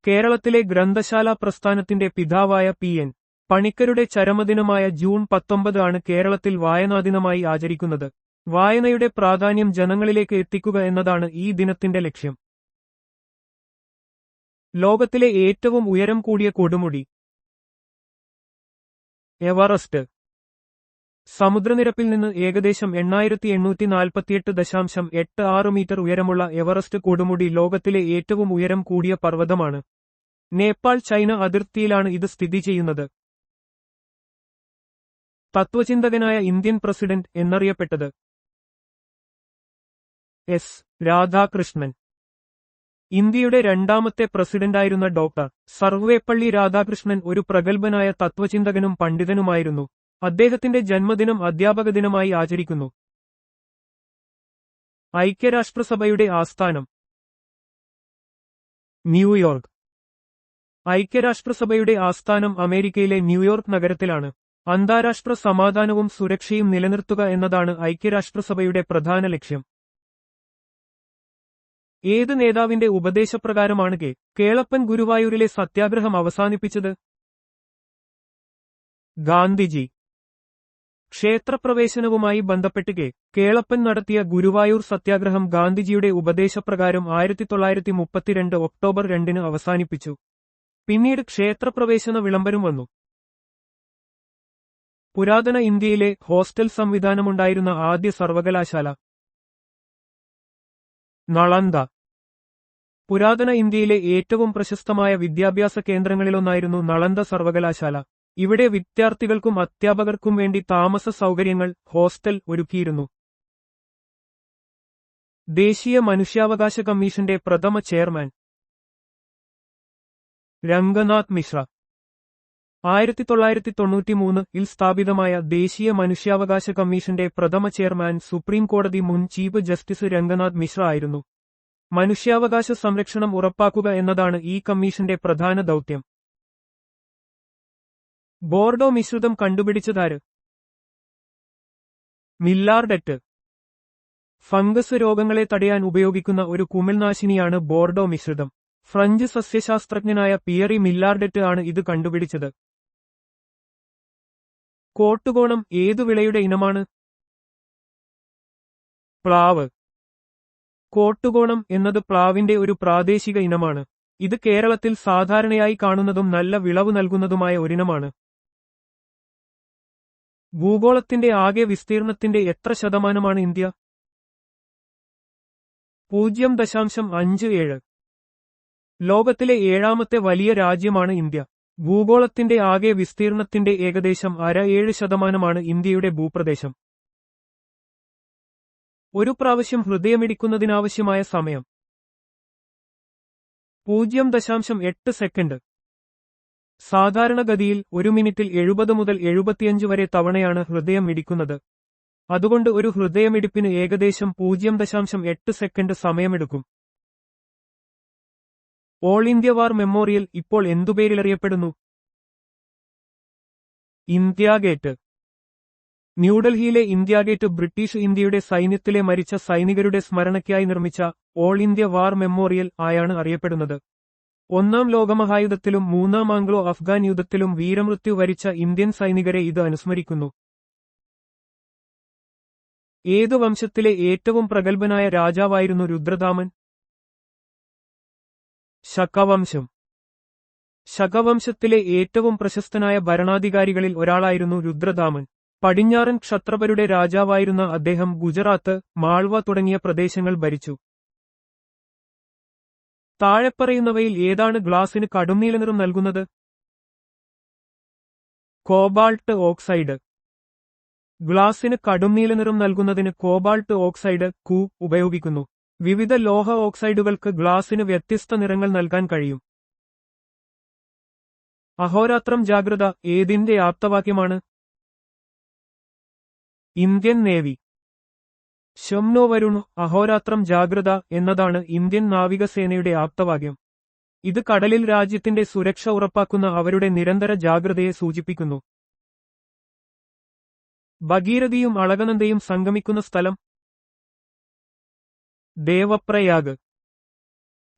കേരളത്തിലെ ഗ്രന്ഥശാല പ്രസ്ഥാനത്തിന്റെ പിതാവായ P.N. പണിക്കരുടെ ചരമദിനമായ ജൂൺ 19 ആണ് കേരളത്തിൽ വായനാദിനമായി ആചരിക്കുന്നത്. വായനയുടെ പ്രാധാന്യം ജനങ്ങളിലേക്ക് എത്തിക്കുക എന്നതാണ് ഈ ദിനത്തിന്റെ ലക്ഷ്യം. ലോകത്തിലെ ഏറ്റവും ഉയരം കൂടിയ കൊടുമുടി? എവറസ്റ്റ്. സമുദ്രനിരപ്പിൽ നിന്ന് ഏകദേശം 8848.86 മീറ്റർ ഉയരമുള്ള എവറസ്റ്റ് കൊടുമുടി ലോകത്തിലെ ഏറ്റവും ഉയരം കൂടിയ പർവ്വതമാണ്. നേപ്പാൾ ചൈന അതിർത്തിയിലാണ് ഇത് സ്ഥിതി ചെയ്യുന്നത്. തത്വചിന്തകനായ ഇന്ത്യൻ പ്രസിഡന്റ് എന്നറിയപ്പെട്ടത്? എസ്. രാധാകൃഷ്ണൻ. ഇന്ത്യയുടെ രണ്ടാമത്തെ പ്രസിഡന്റായിരുന്ന ഡോക്ടർ സർവേപ്പള്ളി രാധാകൃഷ്ണൻ ഒരു പ്രഗത്ഭനായ തത്വചിന്തകനും പണ്ഡിതനുമായിരുന്നു. അദ്ദേഹത്തിന്റെ ജന്മദിനം അധ്യാപക ദിനമായി ആചരിക്കുന്നു. ഐക്യരാഷ്ട്രസഭയുടെ ആസ്ഥാനം? ന്യൂയോർക്ക്. ഐക്യരാഷ്ട്രസഭയുടെ ആസ്ഥാനം അമേരിക്കയിലെ ന്യൂയോർക്ക് നഗരത്തിലാണ്. അന്താരാഷ്ട്ര സമാധാനവും സുരക്ഷയും നിലനിർത്തുക എന്നതാണ് ഐക്യരാഷ്ട്രസഭയുടെ പ്രധാന ലക്ഷ്യം. ഏത് നേതാവിന്റെ ഉപദേശപ്രകാരമാണ് കേളപ്പൻ ഗുരുവായൂരിലെ സത്യാഗ്രഹം അവസാനിപ്പിച്ചത്? ഗാന്ധിജി. ക്ഷേത്രപ്രവേശനവുമായി ബന്ധപ്പെട്ട് കേളപ്പൻ നടത്തിയ ഗുരുവായൂർ സത്യാഗ്രഹം ഗാന്ധിജിയുടെ ഉപദേശപ്രകാരം 1932 ഒക്ടോബർ 2 അവസാനിപ്പിച്ചു. പിന്നീട് ക്ഷേത്രപ്രവേശന വിളംബരം വന്നു. പുരാതന ഇന്ത്യയിലെ ഹോസ്റ്റൽ സംവിധാനമുണ്ടായിരുന്ന ആദ്യ സർവകലാശാല? നളന്ദ. പുരാതന ഇന്ത്യയിലെ ഏറ്റവും പ്രശസ്തമായ വിദ്യാഭ്യാസ കേന്ദ്രങ്ങളിലൊന്നായിരുന്നു നളന്ദ സർവകലാശാല. ഇവിടെ വിദ്യാർത്ഥികൾക്കും അധ്യാപകർക്കും വേണ്ടി താമസ സൗകര്യങ്ങൾ, ഹോസ്റ്റൽ ഒരുക്കിയിരുന്നു. ദേശീയ മനുഷ്യാവകാശ കമ്മീഷന്റെ പ്രഥമ ചെയർമാൻ രംഗനാഥ് മിശ്ര. 1993-ൽ സ്ഥാപിതമായ ദേശീയ മനുഷ്യാവകാശ കമ്മീഷന്റെ പ്രഥമ ചെയർമാൻ സുപ്രീം കോടതി മുൻ ചീഫ് ജസ്റ്റിസ് രംഗനാഥ് മിശ്ര ആയിരുന്നു. മനുഷ്യാവകാശ സംരക്ഷണം ഉറപ്പാക്കുക എന്നതാണ് ഈ കമ്മീഷന്റെ പ്രധാന ദൗത്യം. ബോർഡോ മിശ്രിതം കണ്ടുപിടിച്ചതാര്? മില്ലാർഡറ്റ്. ഫംഗസ് രോഗങ്ങളെ തടയാൻ ഉപയോഗിക്കുന്ന ഒരു കുമിൾനാശിനിയാണ് ബോർഡോ മിശ്രിതം. ഫ്രഞ്ച് സസ്യശാസ്ത്രജ്ഞനായ പിയറി മില്ലാർഡറ്റ് ആണ് ഇത് കണ്ടുപിടിച്ചത്. കോട്ടുകോണം ഏതു വിളയുടെ ഇനമാണ്? പ്ലാവ്. കോട്ടുകോണം എന്നത് പ്ലാവിന്റെ ഒരു പ്രാദേശിക ഇനമാണ്. ഇത് കേരളത്തിൽ സാധാരണയായി കാണുന്നതും നല്ല വിളവ് നൽകുന്നതുമായ ഒരിനമാണ്. ഭൂഗോളത്തിന്റെ ആകെ വിസ്തീർണത്തിന്റെ എത്ര ശതമാനമാണ് ഇന്ത്യ? 0.57. ലോകത്തിലെ 7ാമത്തെ വലിയ രാജ്യമാണ് ഇന്ത്യ. ഭൂഗോളത്തിന്റെ ആകെ വിസ്തീർണത്തിന്റെ ഏകദേശം 7% ഇന്ത്യയുടെ ഭൂപ്രദേശം. ഒരു പ്രാവശ്യം ഹൃദയമിടിക്കുന്നതിനാവശ്യമായ സമയം 0.8 സെക്കൻഡ്. സാധാരണഗതിയിൽ ഒരു മിനിറ്റിൽ 70 മുതൽ 75 വരെ തവണയാണ് ഹൃദയം മിടിക്കുന്നത്. അതുകൊണ്ട് ഒരു ഹൃദയമിടിപ്പിന് ഏകദേശം 0.8 സെക്കൻഡ് സമയമെടുക്കും. ഓൾ ഇന്ത്യ വാർ മെമ്മോറിയൽ ഇപ്പോൾ എന്തുപേരിലറിയപ്പെടുന്നു? ഇന്ത്യാഗേറ്റ്. ന്യൂഡൽഹിയിലെ ഇന്ത്യാഗേറ്റ് ബ്രിട്ടീഷ് ഇന്ത്യയുടെ സൈന്യത്തിലെ മരിച്ച സൈനികരുടെ സ്മരണയ്ക്കായി നിർമ്മിച്ച ഓൾ ഇന്ത്യ വാർ മെമ്മോറിയൽ ആയാണ് അറിയപ്പെടുന്നത്. 1ാം ലോകമഹായുദ്ധത്തിലും 3ാം ആംഗ്ലോ അഫ്ഗാൻ യുദ്ധത്തിലും വീരമൃത്യു വരിച്ച ഇന്ത്യൻ സൈനികരെ ഇത് അനുസ്മരിക്കുന്നു. ഏതു വംശത്തിലെ ഏറ്റവും പ്രഗത്ഭനായ രാജാവായിരുന്നു രുദ്രദാമൻ? ശകവംശം. ശകവംശത്തിലെ ഏറ്റവും പ്രശസ്തനായ ഭരണാധികാരികളിൽ ഒരാളായിരുന്നു രുദ്രദാമൻ. പടിഞ്ഞാറൻ ക്ഷത്രപരുടെ രാജാവായിരുന്ന അദ്ദേഹം ഗുജറാത്ത്, മാൾവ തുടങ്ങിയ പ്രദേശങ്ങൾ ഭരിച്ചു. താഴെപ്പറയുന്നവയിൽ ഏതാണ് ഗ്ലാസിന് കടുംനീല നിറം നൽകുന്നത്? Cobalt oxide. ഗ്ലാസിന് കടുംനീല നിറം നൽകുന്നതിന് കോബാൾട്ട് ഓക്സൈഡ് ഉപയോഗിക്കുന്നു. വിവിധ ലോഹ ഓക്സൈഡുകൾക്ക് ഗ്ലാസിന് വ്യത്യസ്ത നിറങ്ങൾ നൽകാൻ കഴിയും. അഹോരാത്രം ജാഗ്രത ഏതിന്റെ ആപ്തവാക്യമാണ്? Indian Navy. ശംനോ വരുൺ അഹോരാത്രം ജാഗ്രത എന്നതാണ് ഇന്ത്യൻ നാവികസേനയുടെ ആപ്തവാക്യം. ഇത് കടലിൽ രാജ്യത്തിന്റെ സുരക്ഷ ഉറപ്പാക്കുന്ന അവരുടെ നിരന്തര ജാഗ്രതയെ സൂചിപ്പിക്കുന്നു. ഭഗീരഥിയും അളകനന്ദയും സംഗമിക്കുന്ന സ്ഥലം? ദേവപ്രയാഗ്.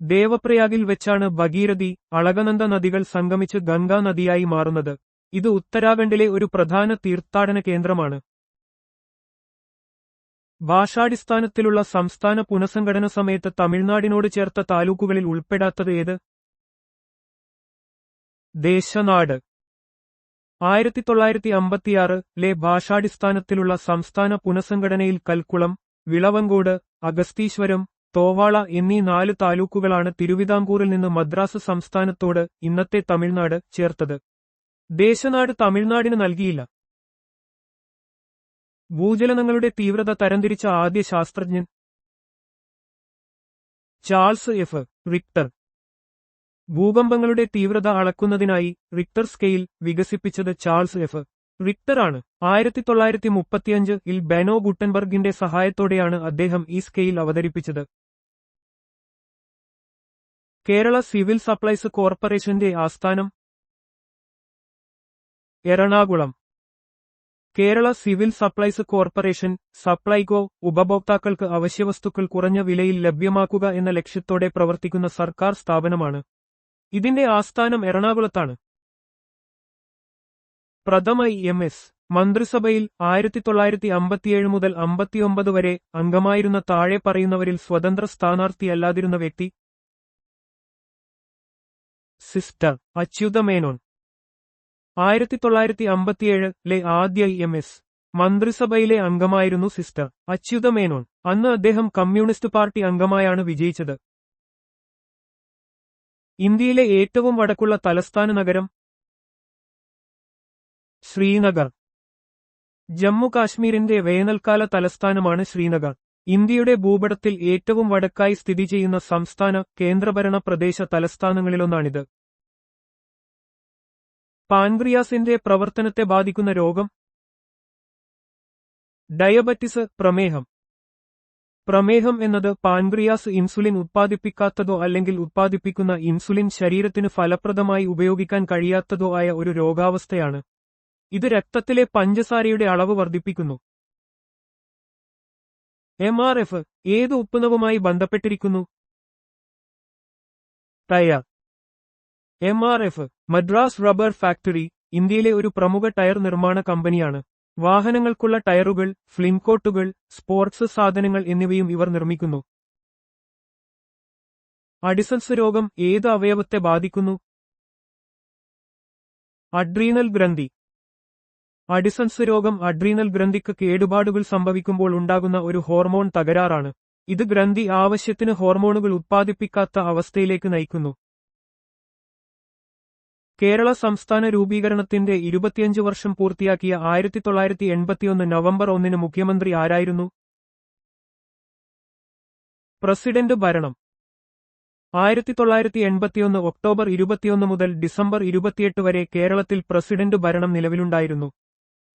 ദേവപ്രയാഗിൽ വെച്ചാണ് ഭഗീരഥി, അളകനന്ദ നദികൾ സംഗമിച്ച് ഗംഗാ നദിയായി മാറുന്നത്. ഇത് ഉത്തരാഖണ്ഡിലെ ഒരു പ്രധാന തീർത്ഥാടന കേന്ദ്രമാണ്. ഭാഷാടിസ്ഥാനത്തിലുള്ള സംസ്ഥാന പുനഃസംഘടന സമയത്ത് തമിഴ്നാടിനോട് ചേർത്ത താലൂക്കുകളിൽ ഉൾപ്പെടാത്തത് ഏത്? ദേശനാട്. 1956-ലെ ഭാഷാടിസ്ഥാനത്തിലുള്ള സംസ്ഥാന പുനഃസംഘടനയിൽ കൽക്കുളം, വിളവങ്കോട്, അഗസ്തീശ്വരം, തോവാള എന്നീ 4 താലൂക്കുകളാണ് തിരുവിതാംകൂറിൽ നിന്ന് മദ്രാസ് സംസ്ഥാനത്തോട്, ഇന്നത്തെ തമിഴ്നാട്, ചേർത്തത്. ദേശനാട് തമിഴ്നാടിന് നൽകിയില്ല. ഭൂചലനങ്ങളുടെ തീവ്രത തരംതിരിച്ച ആദ്യ ശാസ്ത്രജ്ഞൻ? Charles F. റിക്ടർ. ഭൂകമ്പങ്ങളുടെ തീവ്രത അളക്കുന്നതിനായി റിക്ടർ സ്കെയിൽ വികസിപ്പിച്ചത് ചാൾസ് എഫ്. റിക്ടർ ആണ്. 1935-ൽ ബെനോ ഗുട്ടൻബർഗിന്റെ സഹായത്തോടെയാണ് അദ്ദേഹം ഈ സ്കെയിൽ അവതരിപ്പിച്ചത്. കേരള സിവിൽ സപ്ലൈസ് കോർപ്പറേഷന്റെ ആസ്ഥാനം? Ernakulam. Kerala civil supplies corporation, Supplyco, ഉപഭോക്താക്കൾക്ക് അവശ്യവസ്തുക്കൾ കുറഞ്ഞ വിലയിൽ ലഭ്യമാക്കുക എന്ന ലക്ഷ്യത്തോടെ പ്രവർത്തിക്കുന്ന സർക്കാർ സ്ഥാപനമാണ്. ഇതിന്റെ ആസ്ഥാനം എറണാകുളത്താണ്. പ്രഥമ എം.എസ്. മന്ത്രിസഭയിൽ 1957 മുതൽ 59 വരെ അംഗമായിരുന്ന താഴെ പറയുന്നവരിൽ സ്വതന്ത്ര സ്ഥാനാർത്ഥിയല്ലാതിരുന്ന വ്യക്തി? സിസ്റ്റർ അച്യുത മേനോൻ. 1957-ലെ ആദ്യ എം.എസ്. മന്ത്രിസഭയിലെ അംഗമായിരുന്നു സിസ്റ്റർ അച്യുത മേനോൻ. അന്ന് അദ്ദേഹം കമ്മ്യൂണിസ്റ്റ് പാർട്ടി അംഗമായാണ് വിജയിച്ചത്. ഇന്ത്യയിലെ ഏറ്റവും വടക്കുള്ള തലസ്ഥാന നഗരം? ശ്രീനഗർ. ജമ്മു കാശ്മീരിന്റെ വേനൽക്കാല തലസ്ഥാനമാണ് ശ്രീനഗർ. ഇന്ത്യയുടെ ഭൂപടത്തിൽ ഏറ്റവും വടക്കായി സ്ഥിതി ചെയ്യുന്ന സംസ്ഥാന കേന്ദ്രഭരണ പ്രദേശ തലസ്ഥാനങ്ങളിലൊന്നാണിത്. പാൻക്രിയാസിന്റെ പ്രവർത്തനത്തെ ബാധിക്കുന്ന രോഗം. ഡയബറ്റിസ്, പ്രമേഹം. പ്രമേഹം എന്നത് പാൻക്രിയാസ് ഇൻസുലിൻ ഉത്പാദിപ്പിക്കാത്തതോ അല്ലെങ്കിൽ ഉത്പാദിപ്പിക്കുന്ന ഇൻസുലിൻ ശരീരത്തിന് ഫലപ്രദമായി ഉപയോഗിക്കാൻ കഴിയാത്തതോ ആയ ഒരു രോഗാവസ്ഥയാണ്. ഇത് രക്തത്തിലെ പഞ്ചസാരയുടെ അളവ് വർദ്ധിപ്പിക്കുന്നു. MRF ഏത് ഉത്പന്നവുമായി ബന്ധപ്പെട്ടിരിക്കുന്നു? Tyre. MRF Madras rubber factory ഇന്ത്യയിലെ ഒരു പ്രമുഖ ടയർ നിർമ്മാണ കമ്പനിയാണ്. വാഹനങ്ങൾക്കുള്ള ടയറുകൾ, ഫ്ലിംകോട്ടുകൾ, സ്പോർട്സ് സാധനങ്ങൾ എന്നിവയും ഇവർ നിർമ്മിക്കുന്നു. അഡിസൺസ് രോഗം ഏത് അവയവത്തെ ബാധിക്കുന്നു? അഡ്രീനൽ ഗ്രന്ഥി. അഡിസൺസ് രോഗം അഡ്രീനൽ ഗ്രന്ഥിക്ക് കേടുപാടുകൾ സംഭവിക്കുമ്പോൾ ഉണ്ടാകുന്ന ഒരു ഹോർമോൺ തകരാറാണ്. ഇത് ഗ്രന്ഥി ആവശ്യത്തിന് ഹോർമോണുകൾ ഉത്പാദിപ്പിക്കാത്ത അവസ്ഥയിലേക്ക് നയിക്കുന്നു. കേരള സംസ്ഥാന രൂപീകരണത്തിന്റെ 25 വർഷം പൂർത്തിയാക്കിയ 1981 നവംബർ 1 മുഖ്യമന്ത്രി ആരായിരുന്നു? പ്രസിഡന്റ് ഭരണം. 1981 ഒക്ടോബർ 21 മുതൽ ഡിസംബർ 28 വരെ കേരളത്തിൽ പ്രസിഡന്റ് ഭരണം നിലവിലുണ്ടായിരുന്നു.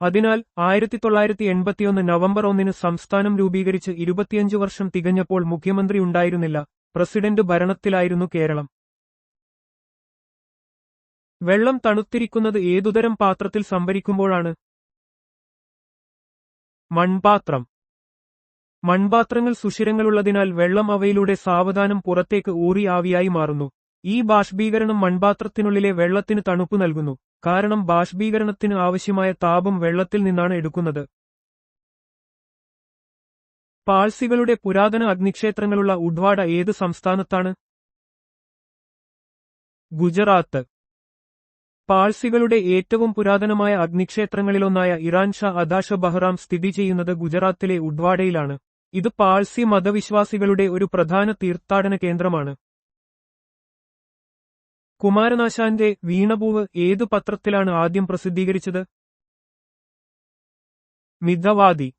അതിനാൽ 1981 നവംബർ 1 സംസ്ഥാനം രൂപീകരിച്ച് 25 വർഷം തികഞ്ഞപ്പോൾ മുഖ്യമന്ത്രി ഉണ്ടായിരുന്നില്ല, പ്രസിഡന്റ് ഭരണത്തിലായിരുന്നു കേരളം. വെള്ളം തണുത്തിരിക്കുന്നത് ഏതുതരം പാത്രത്തിൽ സംഭരിക്കുമ്പോഴാണ്? മൺപാത്രം. മൺപാത്രങ്ങൾ സുഷിരങ്ങളുള്ളതിനാൽ വെള്ളം അവയിലൂടെ സാവധാനം പുറത്തേക്ക് ഊറി ആവിയായി മാറുന്നു. ഈ ബാഷ്പീകരണം മൺപാത്രത്തിനുള്ളിലെ വെള്ളത്തിന് തണുപ്പ് നൽകുന്നു. കാരണം ബാഷ്പീകരണത്തിന് ആവശ്യമായ താപം വെള്ളത്തിൽ നിന്നാണ് എടുക്കുന്നത്. പാഴ്സികളുടെ പുരാതന അഗ്നിക്ഷേത്രങ്ങളുള്ള ഉഡ്വാഡ ഏത് സംസ്ഥാനത്താണ്? ഗുജറാത്ത്. പാഴ്സികളുടെ ഏറ്റവും പുരാതനമായ അഗ്നിക്ഷേത്രങ്ങളിലൊന്നായ ഇറാൻ ഷാ അദാഷ ബഹ്റാം സ്ഥിതി ചെയ്യുന്നത് ഗുജറാത്തിലെ ഉഡ്വാഡയിലാണ്. ഇത് പാഴ്സി മതവിശ്വാസികളുടെ ഒരു പ്രധാന തീർത്ഥാടന കേന്ദ്രമാണ്. കുമാരനാശാന്റെ വീണപൂവ് ഏതു പത്രത്തിലാണ് ആദ്യം പ്രസിദ്ധീകരിച്ചത്? മിതവാദി.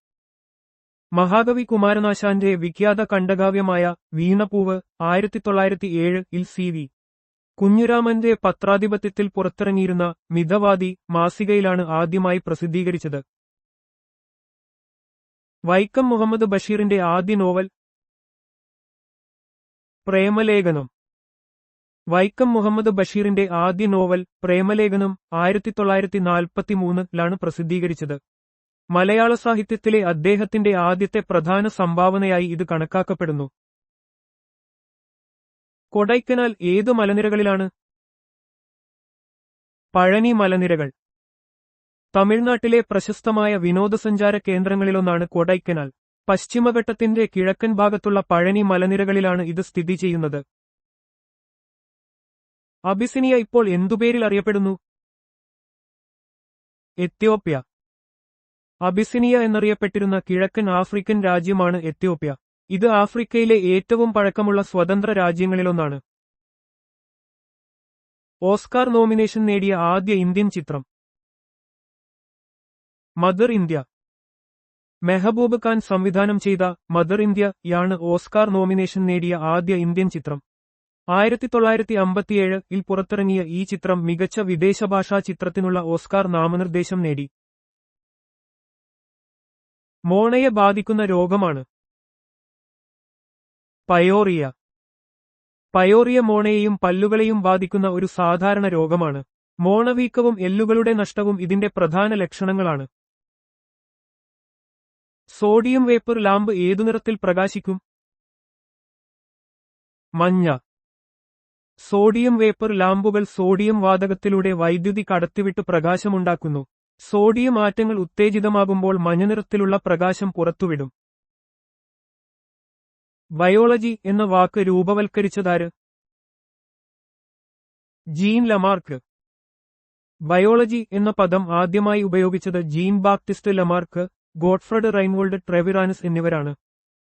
മഹാകവി കുമാരനാശാന്റെ വിഖ്യാത ഖണ്ഡകാവ്യമായ വീണപൂവ് 1907 CV കുഞ്ഞുരാമന്റെ പത്രാധിപത്യത്തിൽ പുറത്തിറങ്ങിയിരുന്ന മിതവാദി മാസികയിലാണ് ആദ്യമായി പ്രസിദ്ധീകരിച്ചത്. വൈക്കം മുഹമ്മദ് ബഷീറിന്റെ ആദ്യ നോവൽ? പ്രേമലേഖനം. വൈക്കം മുഹമ്മദ് ബഷീറിന്റെ ആദ്യ നോവൽ പ്രേമലേഖനം 1943 പ്രസിദ്ധീകരിച്ചത്. മലയാള സാഹിത്യത്തിലെ അദ്ദേഹത്തിന്റെ ആദ്യത്തെ പ്രധാന സംഭാവനയായി ഇത് കണക്കാക്കപ്പെടുന്നു. കൊടൈക്കനാൽ ഏതു മലനിരകളിലാണ്? പഴനി മലനിരകൾ. തമിഴ്നാട്ടിലെ പ്രശസ്തമായ വിനോദസഞ്ചാര കേന്ദ്രങ്ങളിലൊന്നാണ് കൊടൈക്കനാൽ. പശ്ചിമഘട്ടത്തിന്റെ കിഴക്കൻ ഭാഗത്തുള്ള പഴനി മലനിരകളിലാണ് ഇത് സ്ഥിതി ചെയ്യുന്നത്. അബിസിനിയ ഇപ്പോൾ എന്തുപേരിൽ അറിയപ്പെടുന്നു? എത്യോപ്യ. അബിസിനിയ എന്നറിയപ്പെട്ടിരുന്ന കിഴക്കൻ ആഫ്രിക്കൻ രാജ്യമാണ് എത്യോപ്യ. ഇത് ആഫ്രിക്കയിലെ ഏറ്റവും പഴക്കമുള്ള സ്വതന്ത്ര രാജ്യങ്ങളിലൊന്നാണ്. ഓസ്കാർ നോമിനേഷൻ നേടിയ ആദ്യ ഇന്ത്യൻ ചിത്രം? Mother India. മെഹബൂബ് ഖാൻ സംവിധാനം ചെയ്ത മദർ ഇന്ത്യ യാണ് ഓസ്കാർ നോമിനേഷൻ നേടിയ ആദ്യ ഇന്ത്യൻ ചിത്രം. 1957 പുറത്തിറങ്ങിയ ഈ ചിത്രം മികച്ച വിദേശഭാഷാ ചിത്രത്തിനുള്ള ഓസ്കാർ നാമനിർദ്ദേശം നേടി. മോണയെ ബാധിക്കുന്ന രോഗമാണ്? പയോറിയ. പയോറിയ മോണയെയും പല്ലുകളെയും ബാധിക്കുന്ന ഒരു സാധാരണ രോഗമാണ്. മോണവീക്കവും എല്ലുകളുടെ നഷ്ടവും ഇതിന്റെ പ്രധാന ലക്ഷണങ്ങളാണ്. സോഡിയം വേപ്പർ ലാമ്പ് ഏതു നിറത്തിൽ പ്രകാശിക്കും? മഞ്ഞ. സോഡിയം വേപ്പർ ലാമ്പുകൾ സോഡിയം വാതകത്തിലൂടെ വൈദ്യുതി കടത്തിവിട്ട് പ്രകാശമുണ്ടാക്കുന്നു. സോഡിയം ആറ്റങ്ങൾ ഉത്തേജിതമാകുമ്പോൾ മഞ്ഞനിറത്തിലുള്ള പ്രകാശം പുറത്തുവിടും. ബയോളജി എന്ന വാക്ക് രൂപവൽക്കരിച്ചതാര്? ജീൻ ലമാർക്ക്. ബയോളജി എന്ന പദം ആദ്യമായി ഉപയോഗിച്ചത് ജീൻ ബാപ്റ്റിസ്റ്റ് ലമാർക്ക്, ഗോട്ട്ഫ്രഡ് റൈൻവോൾഡ് ട്രെവിറാനസ് എന്നിവരാണ്.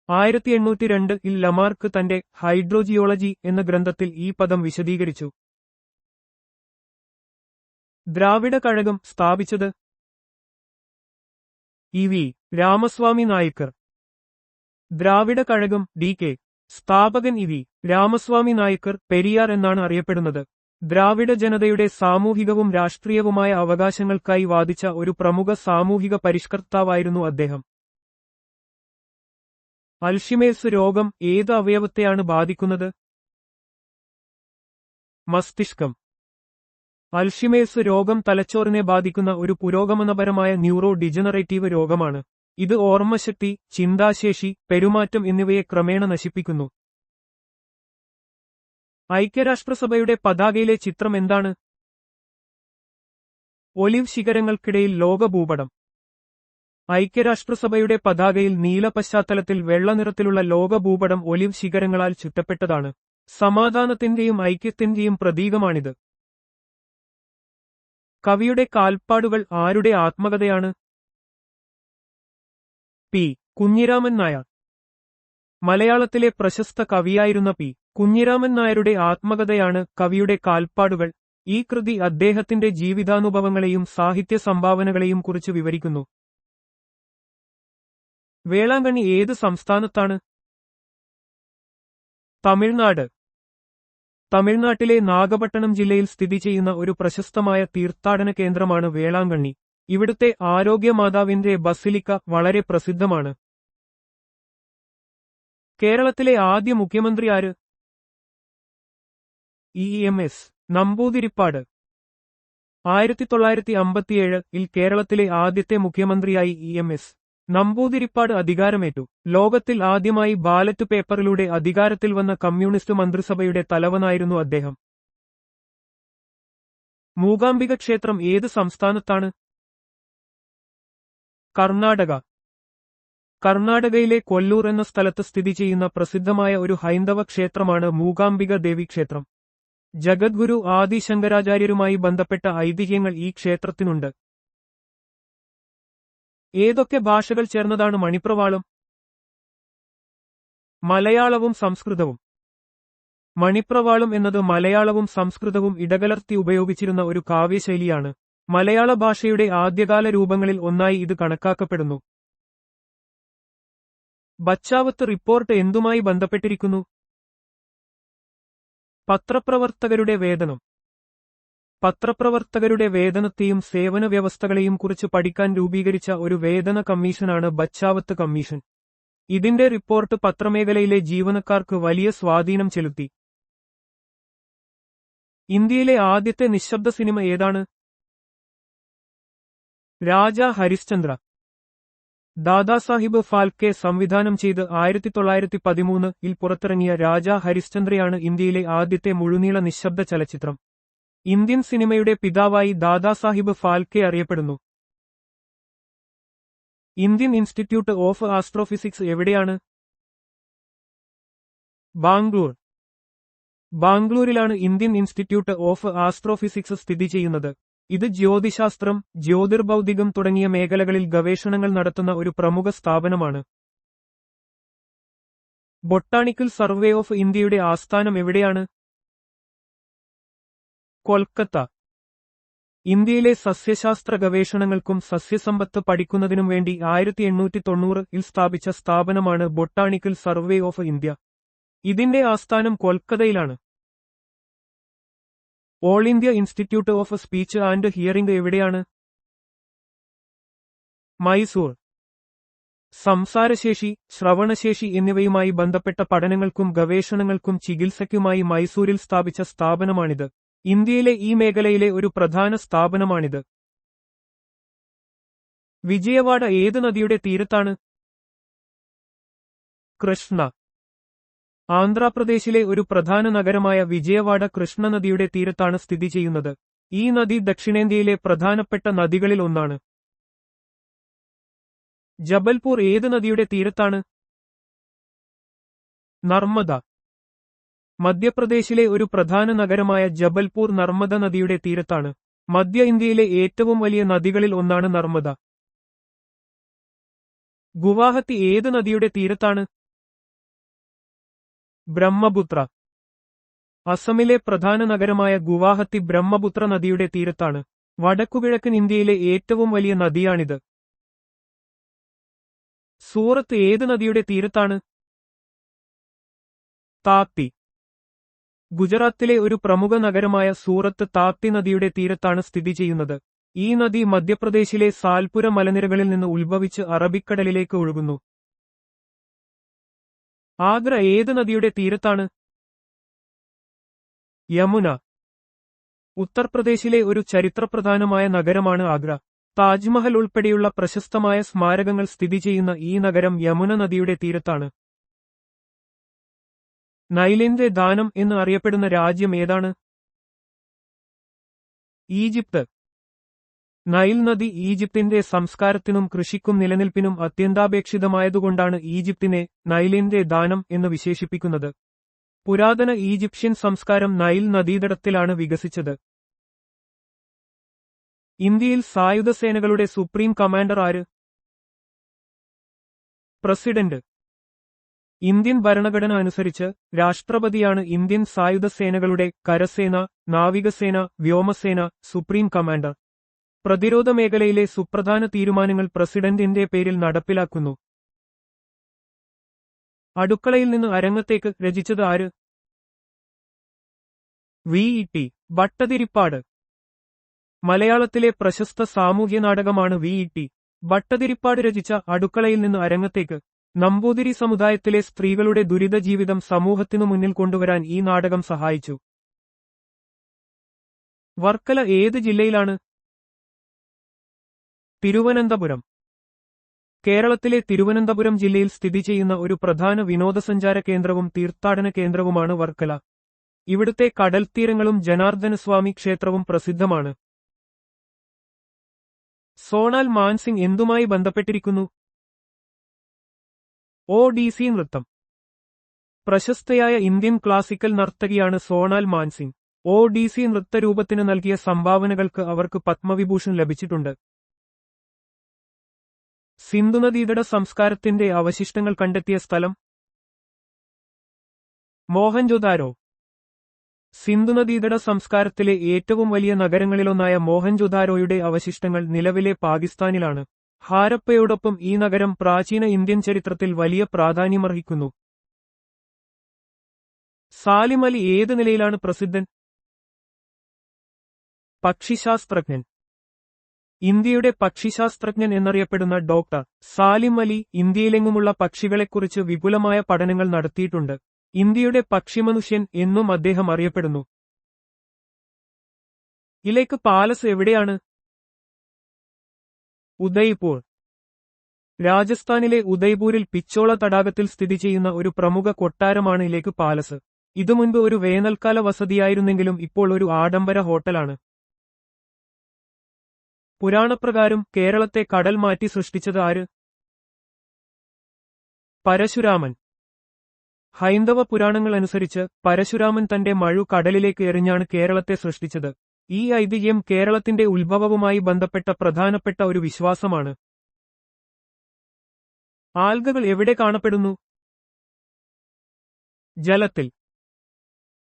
1802 ലമാർക്ക് തന്റെ ഹൈഡ്രോജിയോളജി എന്ന ഗ്രന്ഥത്തിൽ ഈ പദം വിശദീകരിച്ചു. ദ്രാവിഡ കഴകം സ്ഥാപിച്ചത്? ഇ.വി. രാമസ്വാമി നായ്ക്കർ. ദ്രാവിഡ കഴകം DK സ്ഥാപകൻ ഇ.വി. രാമസ്വാമി നായ്ക്കർ പെരിയാർ എന്നാണ് അറിയപ്പെടുന്നത്. ദ്രാവിഡ ജനതയുടെ സാമൂഹികവും രാഷ്ട്രീയവുമായ അവകാശങ്ങൾക്കായി വാദിച്ച ഒരു പ്രമുഖ സാമൂഹിക പരിഷ്കർത്താവായിരുന്നു അദ്ദേഹം. അൽഷിമേഴ്സ് രോഗം ഏത് അവയവത്തെയാണ് ബാധിക്കുന്നത്? മസ്തിഷ്കം. അൽഷിമേഴ്സ് രോഗം തലച്ചോറിനെ ബാധിക്കുന്ന ഒരു പുരോഗമനപരമായ ന്യൂറോ ഡിജനറേറ്റീവ് രോഗമാണ്. ഇത് ഓർമ്മശക്തി, ചിന്താശേഷി, പെരുമാറ്റം എന്നിവയെ ക്രമേണ നശിപ്പിക്കുന്നു. ഐക്യരാഷ്ട്രസഭയുടെ പതാകയിലെ ചിത്രം എന്താണ്? ഒലിവ് ശിഖരങ്ങൾക്കിടയിൽ ലോകഭൂപടം. ഐക്യരാഷ്ട്രസഭയുടെ പതാകയിൽ നീല പശ്ചാത്തലത്തിൽ വെള്ള നിറത്തിലുള്ള ലോകഭൂപടം ഒലിവ് ശിഖരങ്ങളാൽ ചുറ്റപ്പെട്ടതാണ്. സമാധാനത്തിന്റെയും ഐക്യത്തിന്റെയും പ്രതീകമാണിത്. കവിയുടെ കാൽപ്പാടുകൾ ആരുടെ ആത്മകഥയാണ്? പി. കുഞ്ഞിരാമൻ നായർ. മലയാളത്തിലെ പ്രശസ്ത കവിയായിരുന്ന പി. കുഞ്ഞിരാമൻ നായരുടെ ആത്മകഥയാണ് കവിയുടെ കാൽപ്പാടുകൾ. ഈ കൃതി അദ്ദേഹത്തിന്റെ ജീവിതാനുഭവങ്ങളെയും സാഹിത്യ സംഭാവനകളെയും കുറിച്ച് വിവരിക്കുന്നു. വേളാങ്കണ്ണി ഏത് സംസ്ഥാനത്താണ്? തമിഴ്നാട്. തമിഴ്നാട്ടിലെ നാഗപട്ടണം ജില്ലയിൽ സ്ഥിതി ചെയ്യുന്ന ഒരു പ്രശസ്തമായ തീർത്ഥാടന കേന്ദ്രമാണ് വേളാങ്കണ്ണി. ഇവിടുത്തെ ആരോഗ്യമാതാവിന്റെ ബസിലിക്ക വളരെ പ്രസിദ്ധമാണ്. കേരളത്തിലെ ആദ്യ മുഖ്യമന്ത്രി ആര്? EMS നമ്പൂതിരിപ്പാട്. 1957-ൽ കേരളത്തിലെ ആദ്യത്തെ മുഖ്യമന്ത്രിയായി EMS നമ്പൂതിരിപ്പാട് അധികാരമേറ്റു. ലോകത്തിൽ ആദ്യമായി ബാലറ്റ് പേപ്പറിലൂടെ അധികാരത്തിൽ വന്ന കമ്മ്യൂണിസ്റ്റ് മന്ത്രിസഭയുടെ തലവനായിരുന്നു അദ്ദേഹം. മൂകാംബിക ക്ഷേത്രം ഏത് സംസ്ഥാനത്താണ്? കർണാടക. കർണാടകയിലെ കൊല്ലൂർ എന്ന സ്ഥലത്ത് സ്ഥിതി ചെയ്യുന്ന പ്രസിദ്ധമായ ഒരു ഹൈന്ദവ ക്ഷേത്രമാണ് മൂകാംബിക ദേവി ക്ഷേത്രം. ജഗദ്ഗുരു ആദി ശങ്കരാചാര്യരുമായി ബന്ധപ്പെട്ട ഐതിഹ്യങ്ങൾ ഈ ക്ഷേത്രത്തിനുണ്ട്. ഏതൊക്കെ ഭാഷകൾ ചേർന്നതാണ് മണിപ്രവാളം? മലയാളവും സംസ്കൃതവും. മണിപ്രവാളം എന്നത് മലയാളവും സംസ്കൃതവും ഇടകലർത്തി ഉപയോഗിച്ചിരുന്ന ഒരു കാവ്യശൈലിയാണ്. മലയാള ഭാഷയുടെ ആദ്യകാല രൂപങ്ങളിൽ ഒന്നായി ഇത് കണക്കാക്കപ്പെടുന്നു. ബച്ചാവത്ത് റിപ്പോർട്ട് എന്തുമായി ബന്ധപ്പെട്ടിരിക്കുന്നു? പത്രപ്രവർത്തകരുടെ വേതനം. പത്രപ്രവർത്തകരുടെ വേതനത്തെയും സേവന വ്യവസ്ഥകളെയും കുറിച്ച് പഠിക്കാൻ രൂപീകരിച്ച ഒരു വേതന കമ്മീഷനാണ് ബച്ചാവത്ത് കമ്മീഷൻ. ഇതിന്റെ റിപ്പോർട്ട് പത്രമേഖലയിലെ ജീവനക്കാർക്ക് വലിയ സ്വാധീനം ചെലുത്തി. ഇന്ത്യയിലെ ആദ്യത്തെ നിശബ്ദ സിനിമ ഏതാണ്? രാജാ ഹരിശ്ചന്ദ്ര. ദാദാസാഹിബ് ഫാൽക്കെ സംവിധാനം ചെയ്ത് 1913-ൽ പുറത്തിറങ്ങിയ രാജാ ഹരിശ്ചന്ദ്രയാണ് ഇന്ത്യയിലെ ആദ്യത്തെ മുഴുനീള നിശബ്ദ ചലച്ചിത്രം. ഇന്ത്യൻ സിനിമയുടെ പിതാവായി ദാദാസാഹിബ് ഫാൽക്കെ അറിയപ്പെടുന്നു. ഇന്ത്യൻ ഇൻസ്റ്റിറ്റ്യൂട്ട് ഓഫ് ആസ്ട്രോഫിസിക്സ് എവിടെയാണ്? ബാംഗ്ലൂർ. ബാംഗ്ലൂരിലാണ് ഇന്ത്യൻ ഇൻസ്റ്റിറ്റ്യൂട്ട് ഓഫ് ആസ്ട്രോഫിസിക്സ് സ്ഥിതി ചെയ്യുന്നത്. ഇത് ജ്യോതിശാസ്ത്രം, ജ്യോതിർഭൗതികം തുടങ്ങിയ മേഖലകളിൽ ഗവേഷണങ്ങൾ നടത്തുന്ന ഒരു പ്രമുഖ സ്ഥാപനമാണ്. ബൊട്ടാണിക്കൽ സർവേ ഓഫ് ഇന്ത്യയുടെ ആസ്ഥാനം എവിടെയാണ്? കൊൽക്കത്ത. ഇന്ത്യയിലെ സസ്യശാസ്ത്ര ഗവേഷണങ്ങൾക്കും സസ്യസമ്പത്ത് പഠിക്കുന്നതിനും വേണ്ടി 1890-ൽ സ്ഥാപിച്ച സ്ഥാപനമാണ് ബൊട്ടാണിക്കൽ സർവേ ഓഫ് ഇന്ത്യ. ഇതിന്റെ ആസ്ഥാനം കൊൽക്കത്തയിലാണ്. All India institute of speech and hearing എവിടെയാണ്? മൈസൂർ. സംസാരശേഷി, ശ്രവണശേഷി എന്നിവയുമായി ബന്ധപ്പെട്ട പഠനങ്ങൾക്കും ഗവേഷണങ്ങൾക്കും ചികിത്സയ്ക്കുമായി മൈസൂരിൽ സ്ഥാപിച്ച സ്ഥാപനമാണിത്. ഇന്ത്യയിലെ ഈ മേഖലയിലെ ഒരു പ്രധാന സ്ഥാപനമാണിത്. വിജയവാഡ ഏത് നദിയുടെ തീരത്താണ്? കൃഷ്ണ. ആന്ധ്രാപ്രദേശിലെ ഒരു പ്രധാന നഗരമായ വിജയവാഡ കൃഷ്ണ നദിയുടെ തീരത്താണ് സ്ഥിതി ചെയ്യുന്നത്. ഈ നദി ദക്ഷിണേന്ത്യയിലെ പ്രധാനപ്പെട്ട നദികളിൽ ഒന്നാണ്. ജബൽപൂർ ഏത് നദിയുടെ തീരത്താണ്? നർമ്മദ. മധ്യപ്രദേശിലെ ഒരു പ്രധാന നഗരമായ ജബൽപൂർ നർമ്മദ നദിയുടെ തീരത്താണ്. മധ്യ ഇന്ത്യയിലെ ഏറ്റവും വലിയ നദികളിൽ ഒന്നാണ് നർമ്മദ. ഗുവാഹത്തി ഏത് നദിയുടെ തീരത്താണ്? ബ്രഹ്മപുത്ര. അസമിലെ പ്രധാന നഗരമായ ഗുവാഹത്തി ബ്രഹ്മപുത്ര നദിയുടെ തീരത്താണ്. വടക്കുകിഴക്കൻ ഇന്ത്യയിലെ ഏറ്റവും വലിയ നദിയാണിത്. സൂറത്ത് ഏത് നദിയുടെ തീരത്താണ്? താപ്തി. ഗുജറാത്തിലെ ഒരു പ്രമുഖ നഗരമായ സൂറത്ത് താപ്തി നദിയുടെ തീരത്താണ് സ്ഥിതി ചെയ്യുന്നത്. ഈ നദി മധ്യപ്രദേശിലെ സാൽപുര മലനിരകളിൽ നിന്ന് ഉത്ഭവിച്ച് അറബിക്കടലിലേക്ക് ഒഴുകുന്നു. ആഗ്ര ഏത് നദിയുടെ തീരത്താണ്? യമുന. ഉത്തർപ്രദേശിലെ ഒരു ചരിത്രപ്രധാനമായ നഗരമാണ് ആഗ്ര. താജ്മഹൽ ഉൾപ്പെടെയുള്ള പ്രശസ്തമായ സ്മാരകങ്ങൾ സ്ഥിതി ചെയ്യുന്ന ഈ നഗരം യമുന നദിയുടെ തീരത്താണ്. നൈലിന്റെ ദാനം എന്ന് അറിയപ്പെടുന്ന രാജ്യം ഏതാണ്? ഈജിപ്ത്. നൈൽ നദി ഈജിപ്തിന്റെ സംസ്കാരത്തിനും കൃഷിക്കും നിലനിൽപ്പിനും അത്യന്താപേക്ഷിതമായതുകൊണ്ടാണ് ഈജിപ്തിനെ നൈലിന്റെ ദാനം എന്ന് വിശേഷിപ്പിക്കുന്നത്. പുരാതന ഈജിപ്ഷ്യൻ സംസ്കാരം നൈൽ നദീതടത്തിലാണ് വികസിച്ചത്. ഇന്ത്യയിൽ സായുധ സേനകളുടെ സുപ്രീം കമാൻഡർ ആര്? പ്രസിഡന്റ്. ഇന്ത്യൻ ഭരണഘടന അനുസരിച്ച് രാഷ്ട്രപതിയാണ് ഇന്ത്യൻ സായുധ സേനകളുടെ കരസേന, നാവികസേന, വ്യോമസേന സുപ്രീം കമാൻഡർ. പ്രതിരോധ മേഖലയിലെ സുപ്രധാന തീരുമാനങ്ങൾ പ്രസിഡന്റിന്റെ പേരിൽ നടപ്പിലാക്കുന്നു. അടുക്കളയിൽ നിന്ന് അരങ്ങത്തേക്ക് രചിച്ചത് ആര്? വി.ഇ.ടി. ഭട്ടതിരിപ്പാട്. മലയാളത്തിലെ പ്രശസ്ത സാമൂഹ്യ നാടകമാണ് വി.ഇ.ടി. ഭട്ടതിരിപ്പാട് രചിച്ച അടുക്കളയിൽ നിന്ന് അരങ്ങത്തേക്ക്. നമ്പൂതിരി സമുദായത്തിലെ സ്ത്രീകളുടെ ദുരിത ജീവിതം സമൂഹത്തിനു മുന്നിൽ കൊണ്ടുവരാൻ ഈ നാടകം സഹായിച്ചു. വർക്കല ഏത് ജില്ലയിലാണ്? തിരുവനന്തപുരം. കേരളത്തിലെ തിരുവനന്തപുരം ജില്ലയിൽ സ്ഥിതി ചെയ്യുന്ന ഒരു പ്രധാന വിനോദസഞ്ചാര കേന്ദ്രവും തീർത്ഥാടന കേന്ദ്രവുമാണ് വർക്കല. ഇവിടുത്തെ കടൽത്തീരങ്ങളും ജനാർദ്ദനസ്വാമി ക്ഷേത്രവും പ്രസിദ്ധമാണ്. സോണാൽ മാൻസിംഗ് എന്തുമായി ബന്ധപ്പെട്ടിരിക്കുന്നു? ഒഡീസി നൃത്തം. പ്രശസ്തയായ ഇന്ത്യൻ ക്ലാസിക്കൽ നർത്തകിയാണ് സോണാൽ മാൻസിംഗ്. ഒഡീസി നൃത്തരൂപത്തിന് നൽകിയ സംഭാവനകൾക്ക് അവർക്ക് പത്മവിഭൂഷൺ ലഭിച്ചിട്ടുണ്ട്. സിന്ധുനദീതട സംസ്കാരത്തിന്റെ അവശിഷ്ടങ്ങൾ കണ്ടെത്തിയ സ്ഥലം? മോഹൻജൊദാരോ. സിന്ധുനദീതട സംസ്കാരത്തിലെ ഏറ്റവും വലിയ നഗരങ്ങളിലൊന്നായ മോഹൻജൊദാരോയുടെ അവശിഷ്ടങ്ങൾ നിലവിലെ പാകിസ്ഥാനിലാണ്. ഹാരപ്പയോടൊപ്പം ഈ നഗരം പ്രാചീന ഇന്ത്യൻ ചരിത്രത്തിൽ വലിയ പ്രാധാന്യമർഹിക്കുന്നു. സാലിം അലി ഏത് നിലയിലാണ് പ്രസിദ്ധൻ? പക്ഷിശാസ്ത്രജ്ഞൻ. ഇന്ത്യയുടെ പക്ഷിശാസ്ത്രജ്ഞൻ എന്നറിയപ്പെടുന്ന ഡോക്ടർ സാലിം അലി ഇന്ത്യയിലെങ്ങുമുള്ള പക്ഷികളെക്കുറിച്ച് വിപുലമായ പഠനങ്ങൾ നടത്തിയിട്ടുണ്ട്. ഇന്ത്യയുടെ പക്ഷിമനുഷ്യൻ എന്നും അദ്ദേഹം അറിയപ്പെടുന്നു. ഇലേക്ക് പാലസ് എവിടെയാണ്? ഉദയ്പൂർ. രാജസ്ഥാനിലെ ഉദയ്പൂരിൽ പിച്ചോള തടാകത്തിൽ സ്ഥിതി ചെയ്യുന്ന ഒരു പ്രമുഖ കൊട്ടാരമാണ് ഇലേക്ക് പാലസ്. ഇതു മുൻപ് ഒരു വേനൽക്കാല വസതിയായിരുന്നെങ്കിലും ഇപ്പോൾ ഒരു ആഡംബര ഹോട്ടലാണ്. പുരാണപ്രകാരം കേരളത്തെ കടൽ മാറ്റി സൃഷ്ടിച്ചത് ആര്? പരശുരാമൻ. ഹൈന്ദവ പുരാണങ്ങൾ അനുസരിച്ച് പരശുരാമൻ തന്റെ മഴു കടലിലേക്ക് എറിഞ്ഞാണ് കേരളത്തെ സൃഷ്ടിച്ചത്. ഈ ഐതിഹ്യം കേരളത്തിന്റെ ഉത്ഭവവുമായി ബന്ധപ്പെട്ട പ്രധാനപ്പെട്ട ഒരു വിശ്വാസമാണ്. ആൽഗകൾ എവിടെ കാണപ്പെടുന്നു? ജലത്തിൽ.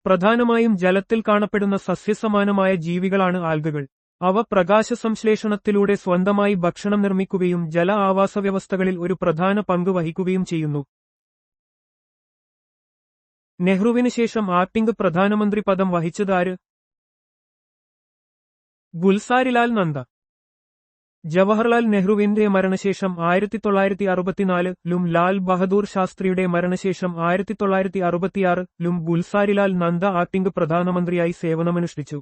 പ്രധാനമായും ജലത്തിൽ കാണപ്പെടുന്ന സസ്യസമാനമായ ജീവികളാണ് ആൽഗകൾ. അവ പ്രകാശസംശ്ലേഷണത്തിലൂടെ സ്വന്തമായി ഭക്ഷണം നിർമ്മിക്കുകയും ജല ആവാസവ്യവസ്ഥകളിൽ ഒരു പ്രധാന പങ്ക് വഹിക്കുകയും ചെയ്യുന്നു. നെഹ്റുവിന് ശേഷം ആക്ടിംഗ് പ്രധാനമന്ത്രി പദം വഹിച്ചത് ആര്? ഗുൽസാരിലാൽ നന്ദ. ജവഹർലാൽ നെഹ്റുവിന്റെ മരണശേഷം 1964-ലും ലാൽ ബഹദൂർ ശാസ്ത്രിയുടെ മരണശേഷം 1966-ലും ഗുൽസാരിലാൽ നന്ദ ആക്ടിംഗ് പ്രധാനമന്ത്രിയായി സേവനമനുഷ്ഠിച്ചു.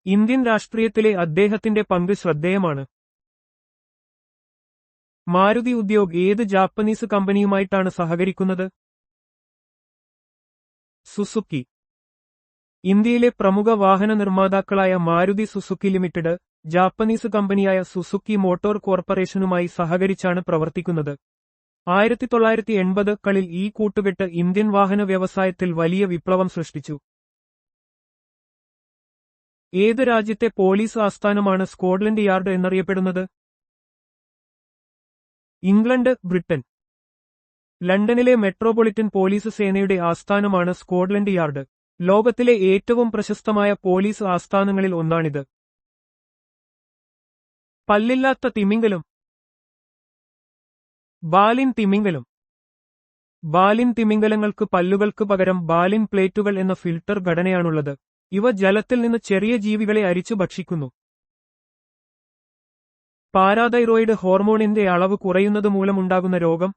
ഇന്ത്യൻ രാഷ്ട്രീയത്തിലെ അദ്ദേഹത്തിന്റെ പങ്ക് ശ്രദ്ധേയമാണ്. മാരുതി ഉദ്യോഗ് ഏത് ജാപ്പനീസ് കമ്പനിയുമായിട്ടാണ് സഹകരിക്കുന്നത്? സുസുക്കി. ഇന്ത്യയിലെ പ്രമുഖ വാഹന നിർമ്മാതാക്കളായ മാരുതി സുസുക്കി ലിമിറ്റഡ്, ജാപ്പനീസ് കമ്പനിയായ സുസുക്കി മോട്ടോർ കോർപ്പറേഷനുമായി സഹകരിച്ചാണ് പ്രവർത്തിക്കുന്നത്. 1980-കളിൽ ഈ കൂട്ടുകെട്ട് ഇന്ത്യൻ വാഹന വ്യവസായത്തിൽ വലിയ വിപ്ലവം സൃഷ്ടിച്ചു. ഏത് രാജ്യത്തെ പോലീസ് ആസ്ഥാനമാണ് സ്കോട്ട്ലൻഡ് യാർഡ് എന്നറിയപ്പെടുന്നത്? England, Britain. ലണ്ടനിലെ മെട്രോപൊളിറ്റൻ പോലീസ് സേനയുടെ ആസ്ഥാനമാണ് സ്കോട്ട്ലൻഡ് യാർഡ്. ലോകത്തിലെ ഏറ്റവും പ്രശസ്തമായ പോലീസ് ആസ്ഥാനങ്ങളിൽ ഒന്നാണിത്. പല്ലില്ലാത്ത തിമിംഗലം. ബാലിൻ തിമിംഗലം. ബാലിൻ തിമിംഗലങ്ങൾക്ക് പല്ലുകൾക്ക് പകരം ബാലിൻ പ്ലേറ്റുകൾ എന്ന ഫിൽട്ടർ ഘടനയാണുള്ളത്. ഇവ ജലത്തിൽ നിന്ന് ചെറിയ ജീവികളെ അരിച്ചു ഭക്ഷിക്കുന്നു. പാരാതൈറോയിഡ് ഹോർമോണിന്റെ അളവ് കുറയുന്നത് മൂലമുണ്ടാകുന്ന രോഗം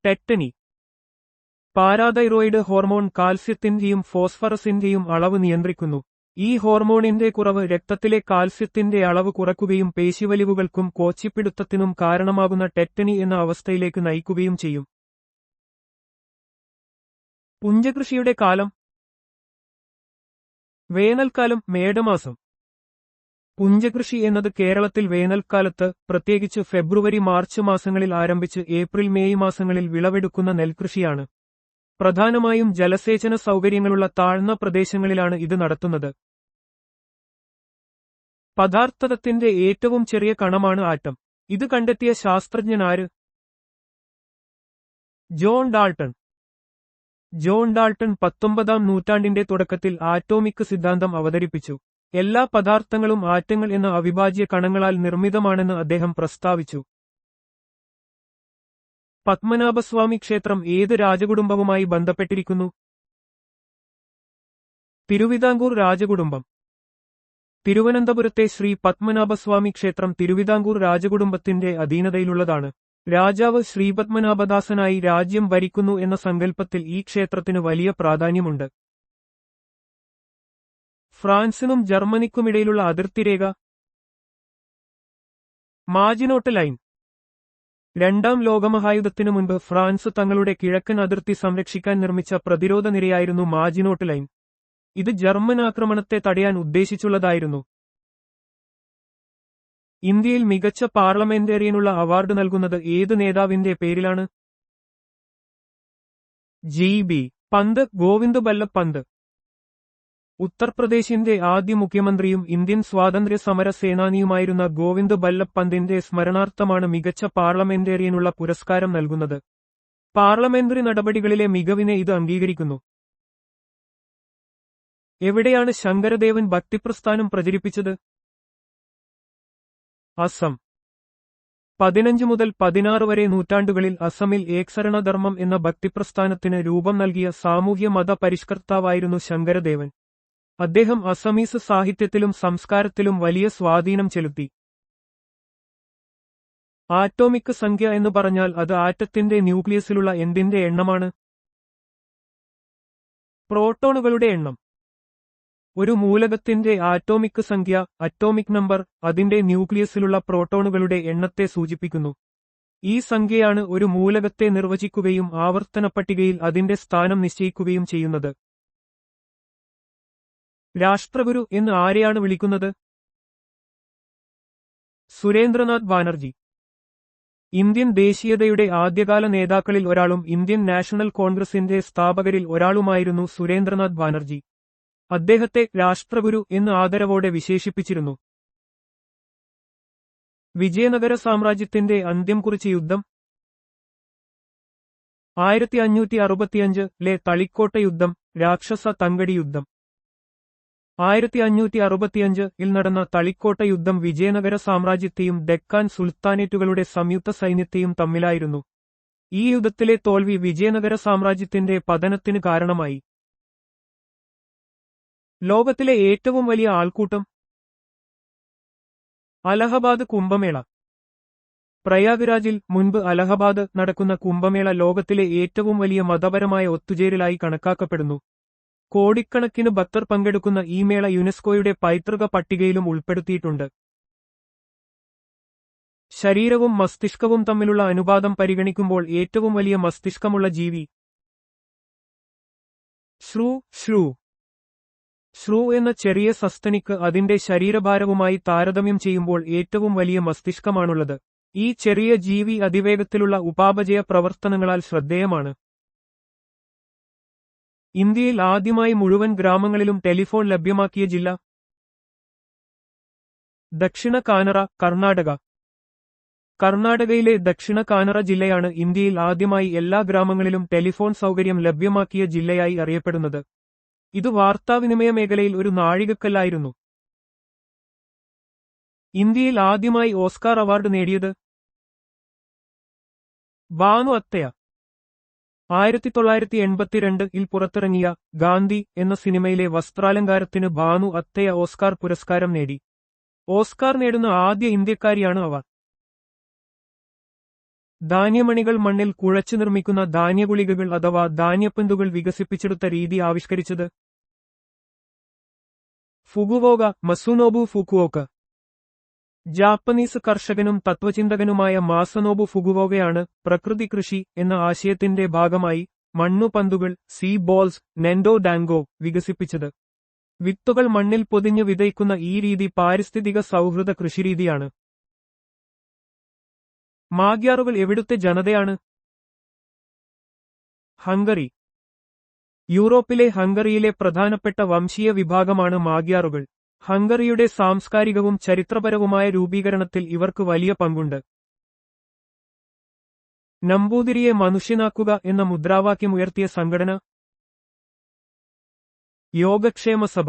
ടെറ്റനി. പാരാതൈറോയിഡ് ഹോർമോൺ കാൽസ്യത്തിന്റെയും ഫോസ്ഫറസിന്റെയും അളവ് നിയന്ത്രിക്കുന്നു. ഈ ഹോർമോണിന്റെ കുറവ് രക്തത്തിലെ കാൽസ്യത്തിന്റെ അളവ് കുറയ്ക്കുകയും പേശിവലിവുകൾക്കും കോച്ചിപ്പിടുത്തത്തിനും കാരണമാകുന്ന ടെറ്റനി എന്ന അവസ്ഥയിലേക്ക് നയിക്കുകയും ചെയ്യും. പുഞ്ചകൃഷിയുടെ കാലം വേനൽക്കാലം മേടമാസം. പുഞ്ചകൃഷി എന്നത് കേരളത്തിൽ വേനൽക്കാലത്ത്, പ്രത്യേകിച്ച് ഫെബ്രുവരി മാർച്ച് മാസങ്ങളിൽ ആരംഭിച്ച് ഏപ്രിൽ മെയ് മാസങ്ങളിൽ വിളവെടുക്കുന്ന നെൽകൃഷിയാണ്. പ്രധാനമായും ജലസേചന സൗകര്യങ്ങളുള്ള താഴ്ന്ന പ്രദേശങ്ങളിലാണ് ഇത് നടത്തുന്നത്. പദാർത്ഥത്തിന്റെ ഏറ്റവും ചെറിയ കണമാണ് ആറ്റം. ഇത് കണ്ടെത്തിയ ശാസ്ത്രജ്ഞനാര്? John Dalton. ജോൺ ഡാൾട്ടൺ 19-ാം നൂറ്റാണ്ടിന്റെ തുടക്കത്തിൽ ആറ്റോമിക് സിദ്ധാന്തം അവതരിപ്പിച്ചു. എല്ലാ പദാർത്ഥങ്ങളും ആറ്റങ്ങൾ എന്ന അവിഭാജ്യ കണങ്ങളാൽ നിർമ്മിതമാണെന്ന് അദ്ദേഹം പ്രസ്താവിച്ചു. പത്മനാഭസ്വാമി ക്ഷേത്രം ഏത് രാജകുടുംബവുമായി ബന്ധപ്പെട്ടിരിക്കുന്നു? തിരുവിതാംകൂർ രാജകുടുംബം. തിരുവനന്തപുരത്തെ ശ്രീ പത്മനാഭസ്വാമി ക്ഷേത്രം തിരുവിതാംകൂർ രാജകുടുംബത്തിന്റെ അധീനതയിലുള്ളതാണ്. രാജാവ് ശ്രീപത്മനാഭദാസനായി രാജ്യം ഭരിക്കുന്നു എന്ന സങ്കല്പത്തിൽ ഈ ക്ഷേത്രത്തിന് വലിയ പ്രാധാന്യമുണ്ട്. ഫ്രാൻസിനും ജർമ്മനിക്കുമിടയിലുള്ള അതിർത്തിരേഖ മാജിനോട്ട് ലൈൻ. രണ്ടാം ലോകമഹായുദ്ധത്തിനു മുൻപ് ഫ്രാൻസ് തങ്ങളുടെ കിഴക്കൻ അതിർത്തി സംരക്ഷിക്കാൻ നിർമ്മിച്ച പ്രതിരോധ നിരയായിരുന്നു മാജിനോട്ട് ലൈൻ. ഇത് ജർമ്മൻ ആക്രമണത്തെ തടയാൻ ഉദ്ദേശിച്ചുള്ളതായിരുന്നു. ഇന്ത്യയിൽ മികച്ച പാർലമെന്റേറിയനുള്ള അവാർഡ് നൽകുന്നത് ഏത് നേതാവിന്റെ പേരിലാണ്? ജി.ബി. പന്ത്, ഗോവിന്ദ് ബല്ലഭ് പന്ത്. ഉത്തർപ്രദേശിന്റെ ആദ്യ മുഖ്യമന്ത്രിയും ഇന്ത്യൻ സ്വാതന്ത്ര്യ സമര സേനാനിയുമായിരുന്ന ഗോവിന്ദ് ബല്ലഭ് പന്തിന്റെ സ്മരണാർത്ഥമാണ് മികച്ച പാർലമെന്റേറിയനുള്ള പുരസ്കാരം നൽകുന്നത്. പാർലമെന്ററി നടപടികളിലെ മികവിനെ ഇത് അംഗീകരിക്കുന്നു. എവിടെയാണ് ശങ്കരദേവൻ ഭക്തിപ്രസ്ഥാനം പ്രചരിപ്പിച്ചത്? അസം. 15 മുതൽ 16 വരെ നൂറ്റാണ്ടുകളിൽ അസമിൽ ഏകശരണധർമ്മം എന്ന ഭക്തിപ്രസ്ഥാനത്തിന് രൂപം നൽകിയ സാമൂഹ്യ മത പരിഷ്കർത്താവായിരുന്നു ശങ്കരദേവൻ. അദ്ദേഹം അസമീസ് സാഹിത്യത്തിലും സംസ്കാരത്തിലും വലിയ സ്വാധീനം ചെലുത്തി. ആറ്റോമിക് സംഖ്യ എന്ന് പറഞ്ഞാൽ അത് ആറ്റത്തിന്റെ ന്യൂക്ലിയസിലുള്ള എന്തിന്റെ എണ്ണമാണ്? പ്രോട്ടോണുകളുടെ എണ്ണം. ഒരു മൂലകത്തിന്റെ ആറ്റോമിക് സംഖ്യ, അറ്റോമിക് നമ്പർ, അതിന്റെ ന്യൂക്ലിയസിലുള്ള പ്രോട്ടോണുകളുടെ എണ്ണത്തെ സൂചിപ്പിക്കുന്നു. ഈ സംഖ്യയാണ് ഒരു മൂലകത്തെ നിർവചിക്കുകയും ആവർത്തന പട്ടികയിൽ അതിന്റെ സ്ഥാനം നിശ്ചയിക്കുകയും ചെയ്യുന്നത്. രാഷ്ട്രഗുരു എന്ന് ആരെയാണ് വിളിക്കുന്നത്? സുരേന്ദ്രനാഥ് ബാനർജി. ഇന്ത്യൻ ദേശീയതയുടെ ആദ്യകാല നേതാക്കളിൽ ഒരാളും ഇന്ത്യൻ നാഷണൽ കോൺഗ്രസിന്റെ സ്ഥാപകരിൽ ഒരാളുമായിരുന്നു സുരേന്ദ്രനാഥ് ബാനർജി. അദ്ദേഹത്തെ രാഷ്ട്രഗുരു എന്ന് ആദരവോടെ വിശേഷിപ്പിച്ചിരുന്നു. വിജയനഗര സാമ്രാജ്യത്തിന്റെ അന്ത്യം കുറിച്ച യുദ്ധം 1565-ലെ തളിക്കോട്ട യുദ്ധം, രാക്ഷസ തങ്കടി യുദ്ധം. 1565-ൽ നടന്ന തളിക്കോട്ട യുദ്ധം വിജയനഗര സാമ്രാജ്യത്തെയും ഡെക്കാൻ സുൽത്താനേറ്റുകളുടെ സംയുക്ത സൈന്യത്തെയും തമ്മിലായിരുന്നു. ഈ യുദ്ധത്തിലെ തോൽവി വിജയനഗര സാമ്രാജ്യത്തിന്റെ പതനത്തിന് കാരണമായി. ലോകത്തിലെ ഏറ്റവും വലിയ ആൾക്കൂട്ടം? അലഹബാദ് കുംഭമേള. പ്രയാഗ്രാജിൽ മുൻപ് അലഹബാദ് നടക്കുന്ന കുംഭമേള ലോകത്തിലെ ഏറ്റവും വലിയ മതപരമായ ഒത്തുചേരലായി കണക്കാക്കപ്പെടുന്നു. കോടിക്കണക്കിന് ഭക്തർ പങ്കെടുക്കുന്ന ഈ മേള യുനെസ്കോയുടെ പൈതൃക പട്ടികയിലും ഉൾപ്പെടുത്തിയിട്ടുണ്ട്. ശരീരവും മസ്തിഷ്കവും തമ്മിലുള്ള അനുപാതം പരിഗണിക്കുമ്പോൾ ഏറ്റവും വലിയ മസ്തിഷ്കമുള്ള ജീവി? ശ്രൂ എന്ന ചെറിയ സസ്തനിക്ക് അതിന്റെ ശരീരഭാരവുമായി താരതമ്യം ചെയ്യുമ്പോൾ ഏറ്റവും വലിയ മസ്തിഷ്കമാണുള്ളത്. ഈ ചെറിയ ജീവി അതിവേഗത്തിലുള്ള ഉപാപചയ പ്രവർത്തനങ്ങളാൽ ശ്രദ്ധേയമാണ്. ഇന്ത്യയിൽ ആദ്യമായി മുഴുവൻ ഗ്രാമങ്ങളിലും ടെലിഫോൺ ലഭ്യമാക്കിയ ജില്ല? ദക്ഷിണ കാനറ, കർണാടക. കർണാടകയിലെ ദക്ഷിണ കാനറ ജില്ലയാണ് ഇന്ത്യയിൽ ആദ്യമായി എല്ലാ ഗ്രാമങ്ങളിലും ടെലിഫോൺ സൗകര്യം ലഭ്യമാക്കിയ ജില്ലയായി അറിയപ്പെടുന്നത്. ഇത് വാർത്താവിനിമയ മേഖലയിൽ ഒരു നാഴികക്കല്ലായിരുന്നു. ഇന്ത്യയിൽ ആദ്യമായി ഓസ്കാർ അവാർഡ് നേടിയത്? ഭാനു അത്തയ. 1982-ൽ പുറത്തിറങ്ങിയ ഗാന്ധി എന്ന സിനിമയിലെ വസ്ത്രാലങ്കാരത്തിന് ഭാനു അത്തയ ഓസ്കാർ പുരസ്കാരം നേടി. ഓസ്കാർ നേടുന്ന ആദ്യ ഇന്ത്യക്കാരിയാണ് അവർ. ധാന്യമണികൾ മണ്ണിൽ കുഴച്ചു നിർമ്മിക്കുന്ന ധാന്യഗുളികകൾ അഥവാ ധാന്യപ്പന്തുകൾ വികസിപ്പിച്ചെടുത്ത രീതി ആവിഷ്കരിച്ചത് ഫുകുവോക മസുനോബു ഫുകുവോക. ജാപ്പനീസ് കർഷകനും തത്വചിന്തകനുമായ മാസനോബു ഫുകുവോകയാണ് പ്രകൃതി കൃഷി എന്ന ആശയത്തിന്റെ ഭാഗമായി മണ്ണുപന്തുകൾ സീ ബോൾസ് നെൻഡോ ഡാങ്കോ വികസിപ്പിച്ചത്. വിത്തുകൾ മണ്ണിൽ പൊതിഞ്ഞ് വിതയ്ക്കുന്ന ഈ രീതി പാരിസ്ഥിതിക സൗഹൃദ കൃഷിരീതിയാണ്. മാഗ്യാറുകൾ എവിടുത്തെ ജനതയാണ്? ഹംഗറി. യൂറോപ്പിലെ ഹംഗറിയിലെ പ്രധാനപ്പെട്ട വംശീയ വിഭാഗമാണ് മാഗ്യാറുകൾ. ഹംഗറിയുടെ സാംസ്കാരികവും ചരിത്രപരവുമായ രൂപീകരണത്തിൽ ഇവർക്ക് വലിയ പങ്കുണ്ട്. നമ്പൂതിരിയെ മനുഷ്യനാക്കുക എന്ന മുദ്രാവാക്യം ഉയർത്തിയ സംഘടന യോഗക്ഷേമ സഭ.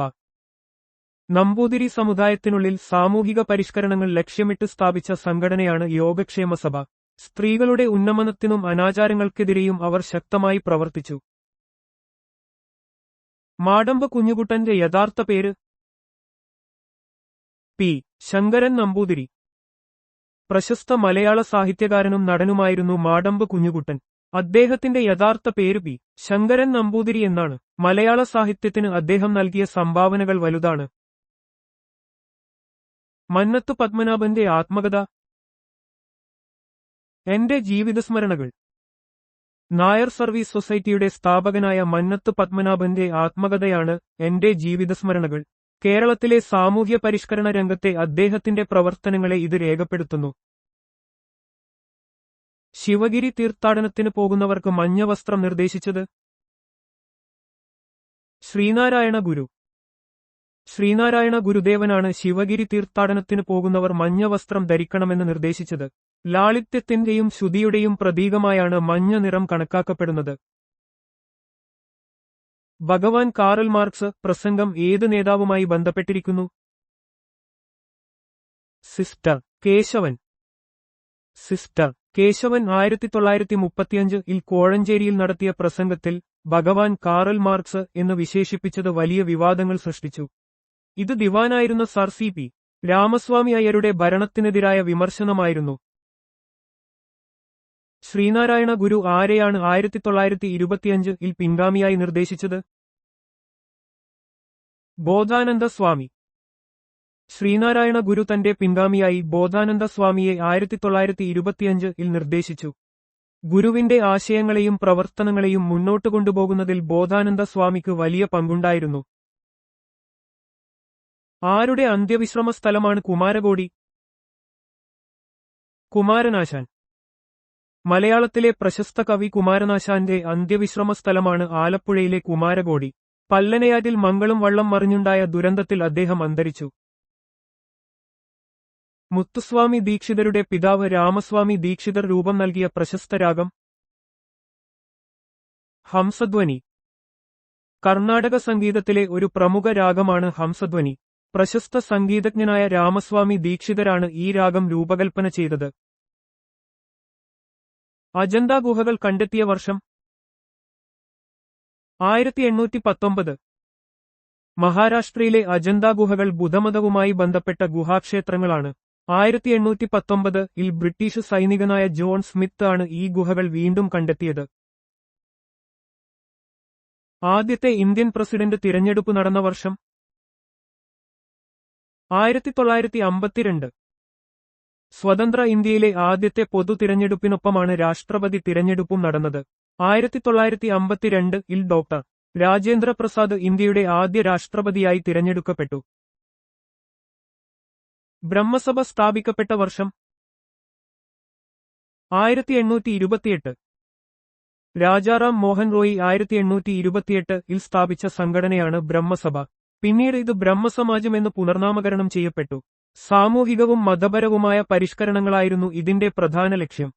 നമ്പൂതിരി സമുദായത്തിനുള്ളിൽ സാമൂഹിക പരിഷ്കരണങ്ങൾ ലക്ഷ്യമിട്ട് സ്ഥാപിച്ച സംഘടനയാണ് യോഗക്ഷേമ സഭ. സ്ത്രീകളുടെ ഉന്നമനത്തിനും അനാചാരങ്ങൾക്കെതിരെയും അവർ ശക്തമായി പ്രവർത്തിച്ചു. മാടമ്പ് കുഞ്ഞുകുട്ടന്റെ യഥാർത്ഥ പേര് പി. ശങ്കരൻ നമ്പൂതിരി. പ്രശസ്ത മലയാള സാഹിത്യകാരനും നടനുമായിരുന്നു മാടമ്പ് കുഞ്ഞുകുട്ടൻ. അദ്ദേഹത്തിന്റെ യഥാർത്ഥ പേര് പി. ശങ്കരൻ നമ്പൂതിരി എന്നാണ്. മലയാള സാഹിത്യത്തിന് അദ്ദേഹം നൽകിയ സംഭാവനകൾ വലുതാണ്. മന്നത്ത് പത്മനാഭന്റെ ആത്മകഥ. എന്റെ ജീവിതസ്മരണകൾ. നായർ സർവീസ് സൊസൈറ്റിയുടെ സ്ഥാപകനായ മന്നത്ത് പത്മനാഭന്റെ ആത്മകഥയാണ് എന്റെ ജീവിതസ്മരണകൾ. കേരളത്തിലെ സാമൂഹ്യ പരിഷ്കരണ രംഗത്തെ അദ്ദേഹത്തിന്റെ പ്രവർത്തനങ്ങളെ ഇത് രേഖപ്പെടുത്തുന്നു. ശിവഗിരി തീർത്ഥാടനത്തിന് പോകുന്നവർക്ക് മഞ്ഞ വസ്ത്രം നിർദ്ദേശിച്ചത് ശ്രീനാരായണ ഗുരു. ശ്രീനാരായണ ഗുരുദേവനാണ് ശിവഗിരി തീർത്ഥാടനത്തിന് പോകുന്നവർ മഞ്ഞ വസ്ത്രം ധരിക്കണമെന്ന് നിർദ്ദേശിച്ചത്. ലാളിത്യത്തിന്റെയും ശുദ്ധിയുടെയും പ്രതീകമായാണ് മഞ്ഞ നിറം കണക്കാക്കപ്പെടുന്നത്. ഭഗവാൻ കാറൽ മാർക്സ് പ്രസംഗം ഏത് നേതാവുമായി ബന്ധപ്പെട്ടിരിക്കുന്നു? സിസ്റ്റർ കേശവൻ. സിസ്റ്റർ കേശവൻ 1935-ൽ കോഴഞ്ചേരിയിൽ നടത്തിയ പ്രസംഗത്തിൽ ഭഗവാൻ കാറൽ മാർക്സ് എന്ന് വിശേഷിപ്പിച്ചത് വലിയ വിവാദങ്ങൾ സൃഷ്ടിച്ചു. ഇത് ദിവാനായിരുന്ന സർ സി പി രാമസ്വാമി അയ്യരുടെ ഭരണത്തിനെതിരായ വിമർശനമായിരുന്നു. ശ്രീനാരായണ ഗുരു ആരെയാണ് 1925-ൽ പിൻഗാമിയായി നിർദ്ദേശിച്ചത്? ബോധാനന്ദ സ്വാമി. ശ്രീനാരായണ ഗുരു തന്റെ പിൻഗാമിയായി ബോധാനന്ദ സ്വാമിയെ 1925-ൽ നിർദ്ദേശിച്ചു. ഗുരുവിന്റെ ആശയങ്ങളെയും പ്രവർത്തനങ്ങളെയും മുന്നോട്ട് കൊണ്ടുപോകുന്നതിൽ ബോധാനന്ദ സ്വാമിക്ക് വലിയ പങ്കുണ്ടായിരുന്നു. ആരുടെ അന്ത്യവിശ്രമ സ്ഥലമാണ് കുമാരകോടി? കുമാരനാശാൻ. മലയാളത്തിലെ പ്രശസ്ത കവി കുമാരനാശാന്റെ അന്ത്യവിശ്രമ സ്ഥലമാണ് ആലപ്പുഴയിലെ കുമാരകോടി. പല്ലനയാറ്റിൽ മംഗളം വള്ളം മറിഞ്ഞുണ്ടായ ദുരന്തത്തിൽ അദ്ദേഹം അന്തരിച്ചു. മുത്തുസ്വാമി ദീക്ഷിതരുടെ പിതാവ് രാമസ്വാമി ദീക്ഷിതർ രൂപം നൽകിയ പ്രശസ്ത രാഗം ഹംസധ്വനി. കർണാടക സംഗീതത്തിലെ ഒരു പ്രമുഖ രാഗമാണ് ഹംസധ്വനി. പ്രശസ്ത സംഗീതജ്ഞനായ രാമസ്വാമി ദീക്ഷിതരാണ് ഈ രാഗം രൂപകൽപ്പന ചെയ്തത്. അജന്ത ഗുഹകൾ കണ്ടെത്തിയ വർഷം 1819. മഹാരാഷ്ട്രയിലെ അജന്ത ഗുഹകൾ ബുദ്ധമതവുമായി ബന്ധപ്പെട്ട ഗുഹാക്ഷേത്രങ്ങളാണ്. 1819-ൽ ബ്രിട്ടീഷ് സൈനികനായ ജോൺ സ്മിത്ത് ആണ് ഈ ഗുഹകൾ വീണ്ടും കണ്ടെത്തിയത്. ആദ്യത്തെ ഇന്ത്യൻ പ്രസിഡന്റ് തിരഞ്ഞെടുപ്പ് നടന്ന വർഷം 1952. സ്വതന്ത്ര ഇന്ത്യയിലെ ആദ്യത്തെ പൊതു തിരഞ്ഞെടുപ്പിനൊപ്പമാണ് രാഷ്ട്രപതി തിരഞ്ഞെടുപ്പും നടന്നത്. 1952-ൽ ഡോക്ടർ രാജേന്ദ്ര പ്രസാദ് ഇന്ത്യയുടെ ആദ്യ രാഷ്ട്രപതിയായി തിരഞ്ഞെടുക്കപ്പെട്ടു. ബ്രഹ്മസഭ സ്ഥാപിക്കപ്പെട്ട വർഷം 1828. രാജാറാം മോഹൻ റോയി 1828-ൽ സ്ഥാപിച്ച സംഘടനയാണ് ബ്രഹ്മസഭ. പിന്നീട് ഇത് ബ്രഹ്മസമാജം എന്ന് പുനർനാമകരണം ചെയ്യപ്പെട്ടു. സാമൂഹികവും മതപരവുമായ പരിഷ്കരണങ്ങളായിരുന്നു ഇതിന്റെ പ്രധാന ലക്ഷ്യം.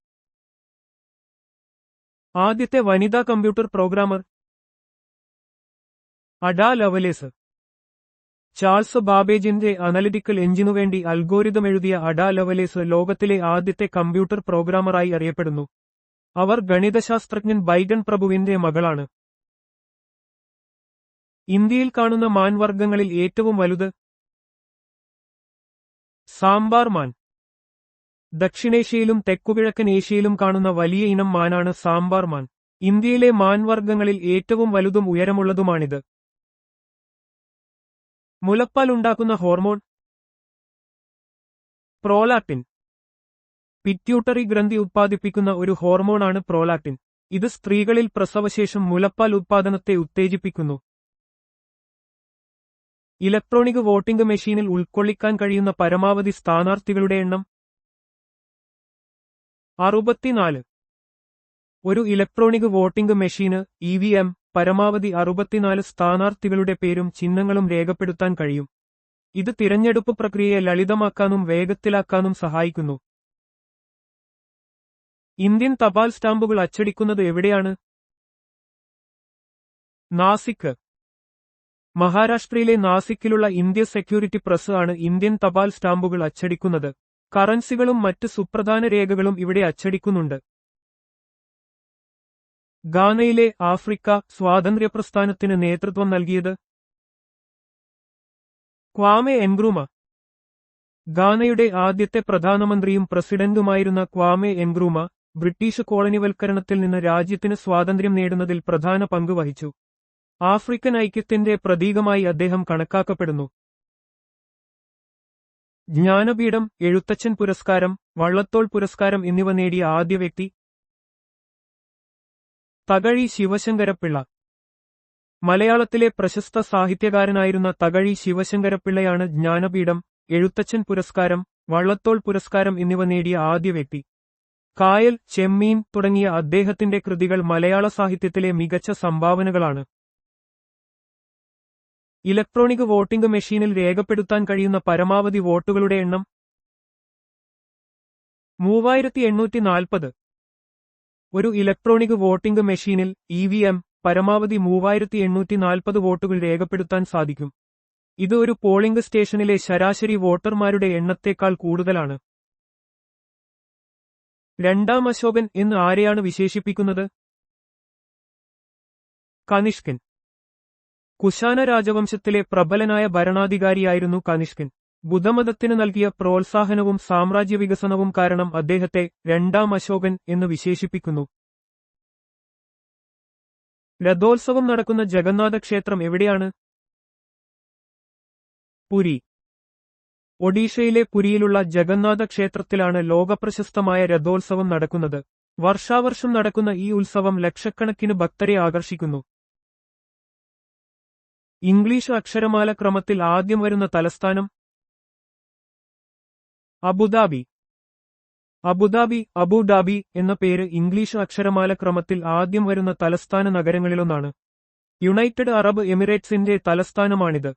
ആദ്യത്തെ വനിതാ computer programmer Ada Lovelace. Charles ബാബേജിന്റെ അനലിറ്റിക്കൽ എഞ്ചിനുവേണ്ടി അൽഗോരിതം എഴുതിയ അഡാ ലവലേസ് ലോകത്തിലെ ആദ്യത്തെ കമ്പ്യൂട്ടർ പ്രോഗ്രാമറായി അറിയപ്പെടുന്നു. അവർ ഗണിതശാസ്ത്രജ്ഞൻ ബൈഗൺ പ്രഭുവിന്റെ മകളാണ്. ഇന്ത്യയിൽ കാണുന്ന മാൻവർഗ്ഗങ്ങളിൽ ഏറ്റവും വലുത് സാമ്പാർ മാൻ. ദക്ഷിണേഷ്യയിലും തെക്കുകിഴക്കൻ ഏഷ്യയിലും കാണുന്ന വലിയ ഇനം മാനാണ് സാമ്പാർ മാൻ. ഇന്ത്യയിലെ മാൻവർഗ്ഗങ്ങളിൽ ഏറ്റവും വലുതും ഉയരമുള്ളതുമാണിത്. മുലപ്പാൽ ഉണ്ടാക്കുന്ന ഹോർമോൺ പ്രോലാക്റ്റിൻ. പിറ്റ്യൂട്ടറി ഗ്രന്ഥി ഉത്പാദിപ്പിക്കുന്ന ഒരു ഹോർമോണാണ് പ്രോലാക്റ്റിൻ. ഇത് സ്ത്രീകളിൽ പ്രസവശേഷം മുലപ്പാൽ ഉത്പാദനത്തെ ഉത്തേജിപ്പിക്കുന്നു. ഇലക്ട്രോണിക് വോട്ടിംഗ് മെഷീനിൽ ഉൾക്കൊള്ളിക്കാൻ കഴിയുന്ന പരമാവധി സ്ഥാനാർത്ഥികളുടെ എണ്ണം 64. ഒരു ഇലക്ട്രോണിക് വോട്ടിംഗ് മെഷീന് EVM പരമാവധി 64 സ്ഥാനാർത്ഥികളുടെ പേരും ചിഹ്നങ്ങളും രേഖപ്പെടുത്താൻ കഴിയും. ഇത് തിരഞ്ഞെടുപ്പ് പ്രക്രിയയെ ലളിതമാക്കാനും വേഗത്തിലാക്കാനും സഹായിക്കുന്നു. ഇന്ത്യൻ തപാൽ സ്റ്റാമ്പുകൾ അച്ചടിക്കുന്നത് എവിടെയാണ്? നാസിക്. മഹാരാഷ്ട്രയിലെ നാസിക്കിലുള്ള ഇന്ത്യ സെക്യൂരിറ്റി പ്രസ് ആണ് ഇന്ത്യൻ തപാൽ സ്റ്റാമ്പുകൾ അച്ചടിക്കുന്നത്. കറൻസികളും മറ്റ് സുപ്രധാന രേഖകളും ഇവിടെ അച്ചടിക്കുന്നുണ്ട്. ഗാനയിലെ ആഫ്രിക്ക സ്വാതന്ത്ര്യപ്രസ്ഥാനത്തിന് നേതൃത്വം നൽകിയത് ക്വാമെ എൻക്രൂമ. ഗാനയുടെ ആദ്യത്തെ പ്രധാനമന്ത്രിയും പ്രസിഡന്റുമായിരുന്ന ക്വാമെ എൻക്രൂമ ബ്രിട്ടീഷ് കോളനിവൽക്കരണത്തിൽ നിന്ന് രാജ്യത്തിന് സ്വാതന്ത്ര്യം നേടുന്നതിൽ പ്രധാന പങ്ക് വഹിച്ചു. ആഫ്രിക്കൻ ഐക്യത്തിന്റെ പ്രതീകമായി അദ്ദേഹം കണക്കാക്കപ്പെടുന്നു. ജ്ഞാനപീഠം, എഴുത്തച്ഛൻ പുരസ്കാരം, വള്ളത്തോൾ പുരസ്കാരം എന്നിവ നേടിയ ആദ്യ വ്യക്തി തകഴി ശിവശങ്കരപ്പിള്ള. മലയാളത്തിലെ പ്രശസ്ത സാഹിത്യകാരനായിരുന്ന തകഴി ശിവശങ്കരപ്പിള്ളയാണ് ജ്ഞാനപീഠം, എഴുത്തച്ഛൻ പുരസ്കാരം, വള്ളത്തോൾ പുരസ്കാരം എന്നിവ നേടിയ ആദ്യ വ്യക്തി. കായൽ, ചെമ്മീൻ തുടങ്ങിയ അദ്ദേഹത്തിന്റെ കൃതികൾ മലയാള സാഹിത്യത്തിലെ മികച്ച സംഭാവനകളാണ്. ഇലക്ട്രോണിക് വോട്ടിംഗ് മെഷീനിൽ രേഖപ്പെടുത്താൻ കഴിയുന്ന പരമാവധി വോട്ടുകളുടെ എണ്ണം 3840. ഒരു ഇലക്ട്രോണിക് വോട്ടിംഗ് മെഷീനിൽ EVM പരമാവധി 3840 വോട്ടുകൾ രേഖപ്പെടുത്താൻ സാധിക്കും. ഇത് ഒരു പോളിംഗ് സ്റ്റേഷനിലെ ശരാശരി വോട്ടർമാരുടെ എണ്ണത്തേക്കാൾ കൂടുതലാണ്. രണ്ടാം അശോകൻ എന്ന് ആരെയാണ് വിശേഷിപ്പിക്കുന്നത്? കനിഷ്കൻ. കുശാന രാജവംശത്തിലെ പ്രബലനായ ഭരണാധികാരിയായിരുന്നു കനിഷ്കൻ. ബുദ്ധമതത്തിന് നൽകിയ പ്രോത്സാഹനവും സാമ്രാജ്യവികസനവും കാരണം അദ്ദേഹത്തെ രണ്ടാം അശോകൻ എന്ന് വിശേഷിപ്പിക്കുന്നു. രഥോത്സവം നടക്കുന്ന ജഗന്നാഥ ക്ഷേത്രം എവിടെയാണ്? പുരി. ഒഡീഷയിലെ പുരിയിലുള്ള ജഗന്നാഥ ക്ഷേത്രത്തിലാണ് ലോകപ്രശസ്തമായ രഥോത്സവം നടക്കുന്നത്. വർഷാവർഷം നടക്കുന്ന ഈ ഉത്സവം ലക്ഷക്കണക്കിന് ഭക്തരെ ആകർഷിക്കുന്നു. ഇംഗ്ലീഷ് അക്ഷരമാല ക്രമത്തിൽ ആദ്യം വരുന്ന തലസ്ഥാനം അബുദാബി. അബുദാബി എന്ന പേര് ഇംഗ്ലീഷ് അക്ഷരമാല ക്രമത്തിൽ ആദ്യം വരുന്ന തലസ്ഥാന നഗരങ്ങളിലൊന്നാണ്. United Arab എമിറേറ്റ്സിന്റെ തലസ്ഥാനമാണിത്.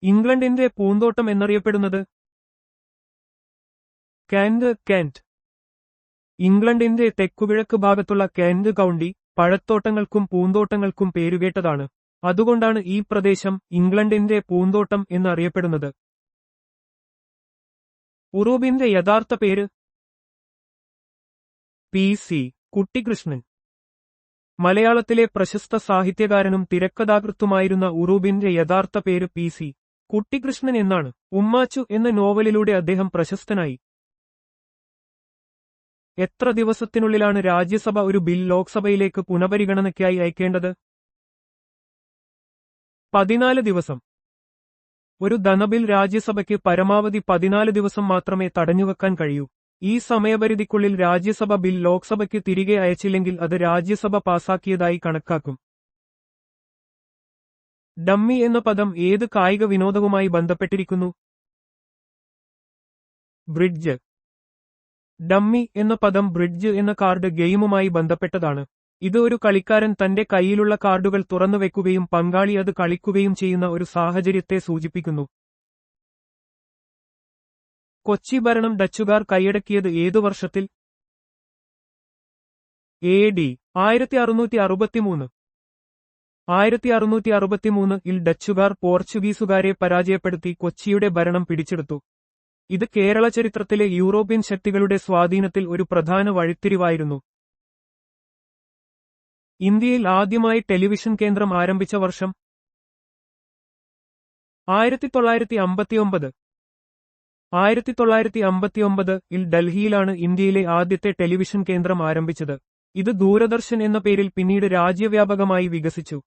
ഇംഗ്ലണ്ടിന്റെ പൂന്തോട്ടം എന്നറിയപ്പെടുന്നത് കെന്റ്. ഇംഗ്ലണ്ടിന്റെ തെക്കുകിഴക്ക് ഭാഗത്തുള്ള കെന്റ് കൗണ്ടി പഴത്തോട്ടങ്ങൾക്കും പൂന്തോട്ടങ്ങൾക്കും പേരുകേട്ടതാണ്. അതുകൊണ്ടാണ് ഈ പ്രദേശം ഇംഗ്ലണ്ടിന്റെ പൂന്തോട്ടം എന്നറിയപ്പെടുന്നത്. ഉറൂബിന്റെ യഥാർത്ഥ പേര് PC കുട്ടിക്കൃഷ്ണൻ. മലയാളത്തിലെ പ്രശസ്ത സാഹിത്യകാരനും തിരക്കഥാകൃത്തുമായിരുന്ന ഉറൂബിന്റെ യഥാർത്ഥ പേര് PC കുട്ടിക്കൃഷ്ണൻ എന്നാണ്. ഉമ്മാച്ചു എന്ന നോവലിലൂടെ അദ്ദേഹം പ്രശസ്തനായി. എത്ര ദിവസത്തിനുള്ളിലാണ് രാജ്യസഭ ഒരു ബിൽ ലോക്സഭയിലേക്ക് പുനഃപരിഗണനയ്ക്കായി അയക്കേണ്ടത്? 14 ദിവസം. ഒരു ധനബിൽ രാജ്യസഭയ്ക്ക് പരമാവധി 14 ദിവസം മാത്രമേ തടഞ്ഞുവെക്കാൻ കഴിയൂ. ഈ സമയപരിധിക്കുള്ളിൽ രാജ്യസഭ ബിൽ ലോക്സഭയ്ക്ക് തിരികെ അയച്ചില്ലെങ്കിൽ അത് രാജ്യസഭ പാസാക്കിയതായി കണക്കാക്കും. ഡമ്മി എന്ന പദം ഏത് കായിക വിനോദവുമായി ബന്ധപ്പെട്ടിരിക്കുന്നു? ബ്രിഡ്ജ്. ഡമ്മി എന്ന പദം ബ്രിഡ്ജ് എന്ന കാർഡ് ഗെയിമുമായി ബന്ധപ്പെട്ടതാണ്. ഇത് ഒരു കളിക്കാരൻ തന്റെ കയ്യിലുള്ള കാർഡുകൾ തുറന്നുവെക്കുകയും പങ്കാളി അത് കളിക്കുകയും ചെയ്യുന്ന ഒരു സാഹചര്യത്തെ സൂചിപ്പിക്കുന്നു. കൊച്ചി ഭരണം ഡച്ചുകാർ കൈയടക്കിയത് ഏതു വർഷത്തിൽ? AD 1663. 1663 ഡച്ചുകാർ പോർച്ചുഗീസുകാരെ പരാജയപ്പെടുത്തി കൊച്ചിയുടെ ഭരണം പിടിച്ചെടുത്തു. ഇത് കേരള ചരിത്രത്തിലെ യൂറോപ്യൻ ശക്തികളുടെ സ്വാധീനത്തിൽ ഒരു പ്രധാന വഴിത്തിരിവായിരുന്നു. ഇന്ത്യയിൽ ആദ്യമായി ടെലിവിഷൻ കേന്ദ്രം ആരംഭിച്ച വർഷം 1959. 1959-ൽ ഡൽഹിയിലാണ് ഇന്ത്യയിലെ ആദ്യത്തെ ടെലിവിഷൻ കേന്ദ്രം ആരംഭിച്ചത്. ഇത് ദൂരദർശൻ എന്ന പേരിൽ പിന്നീട് രാജ്യവ്യാപകമായി വികസിച്ചു.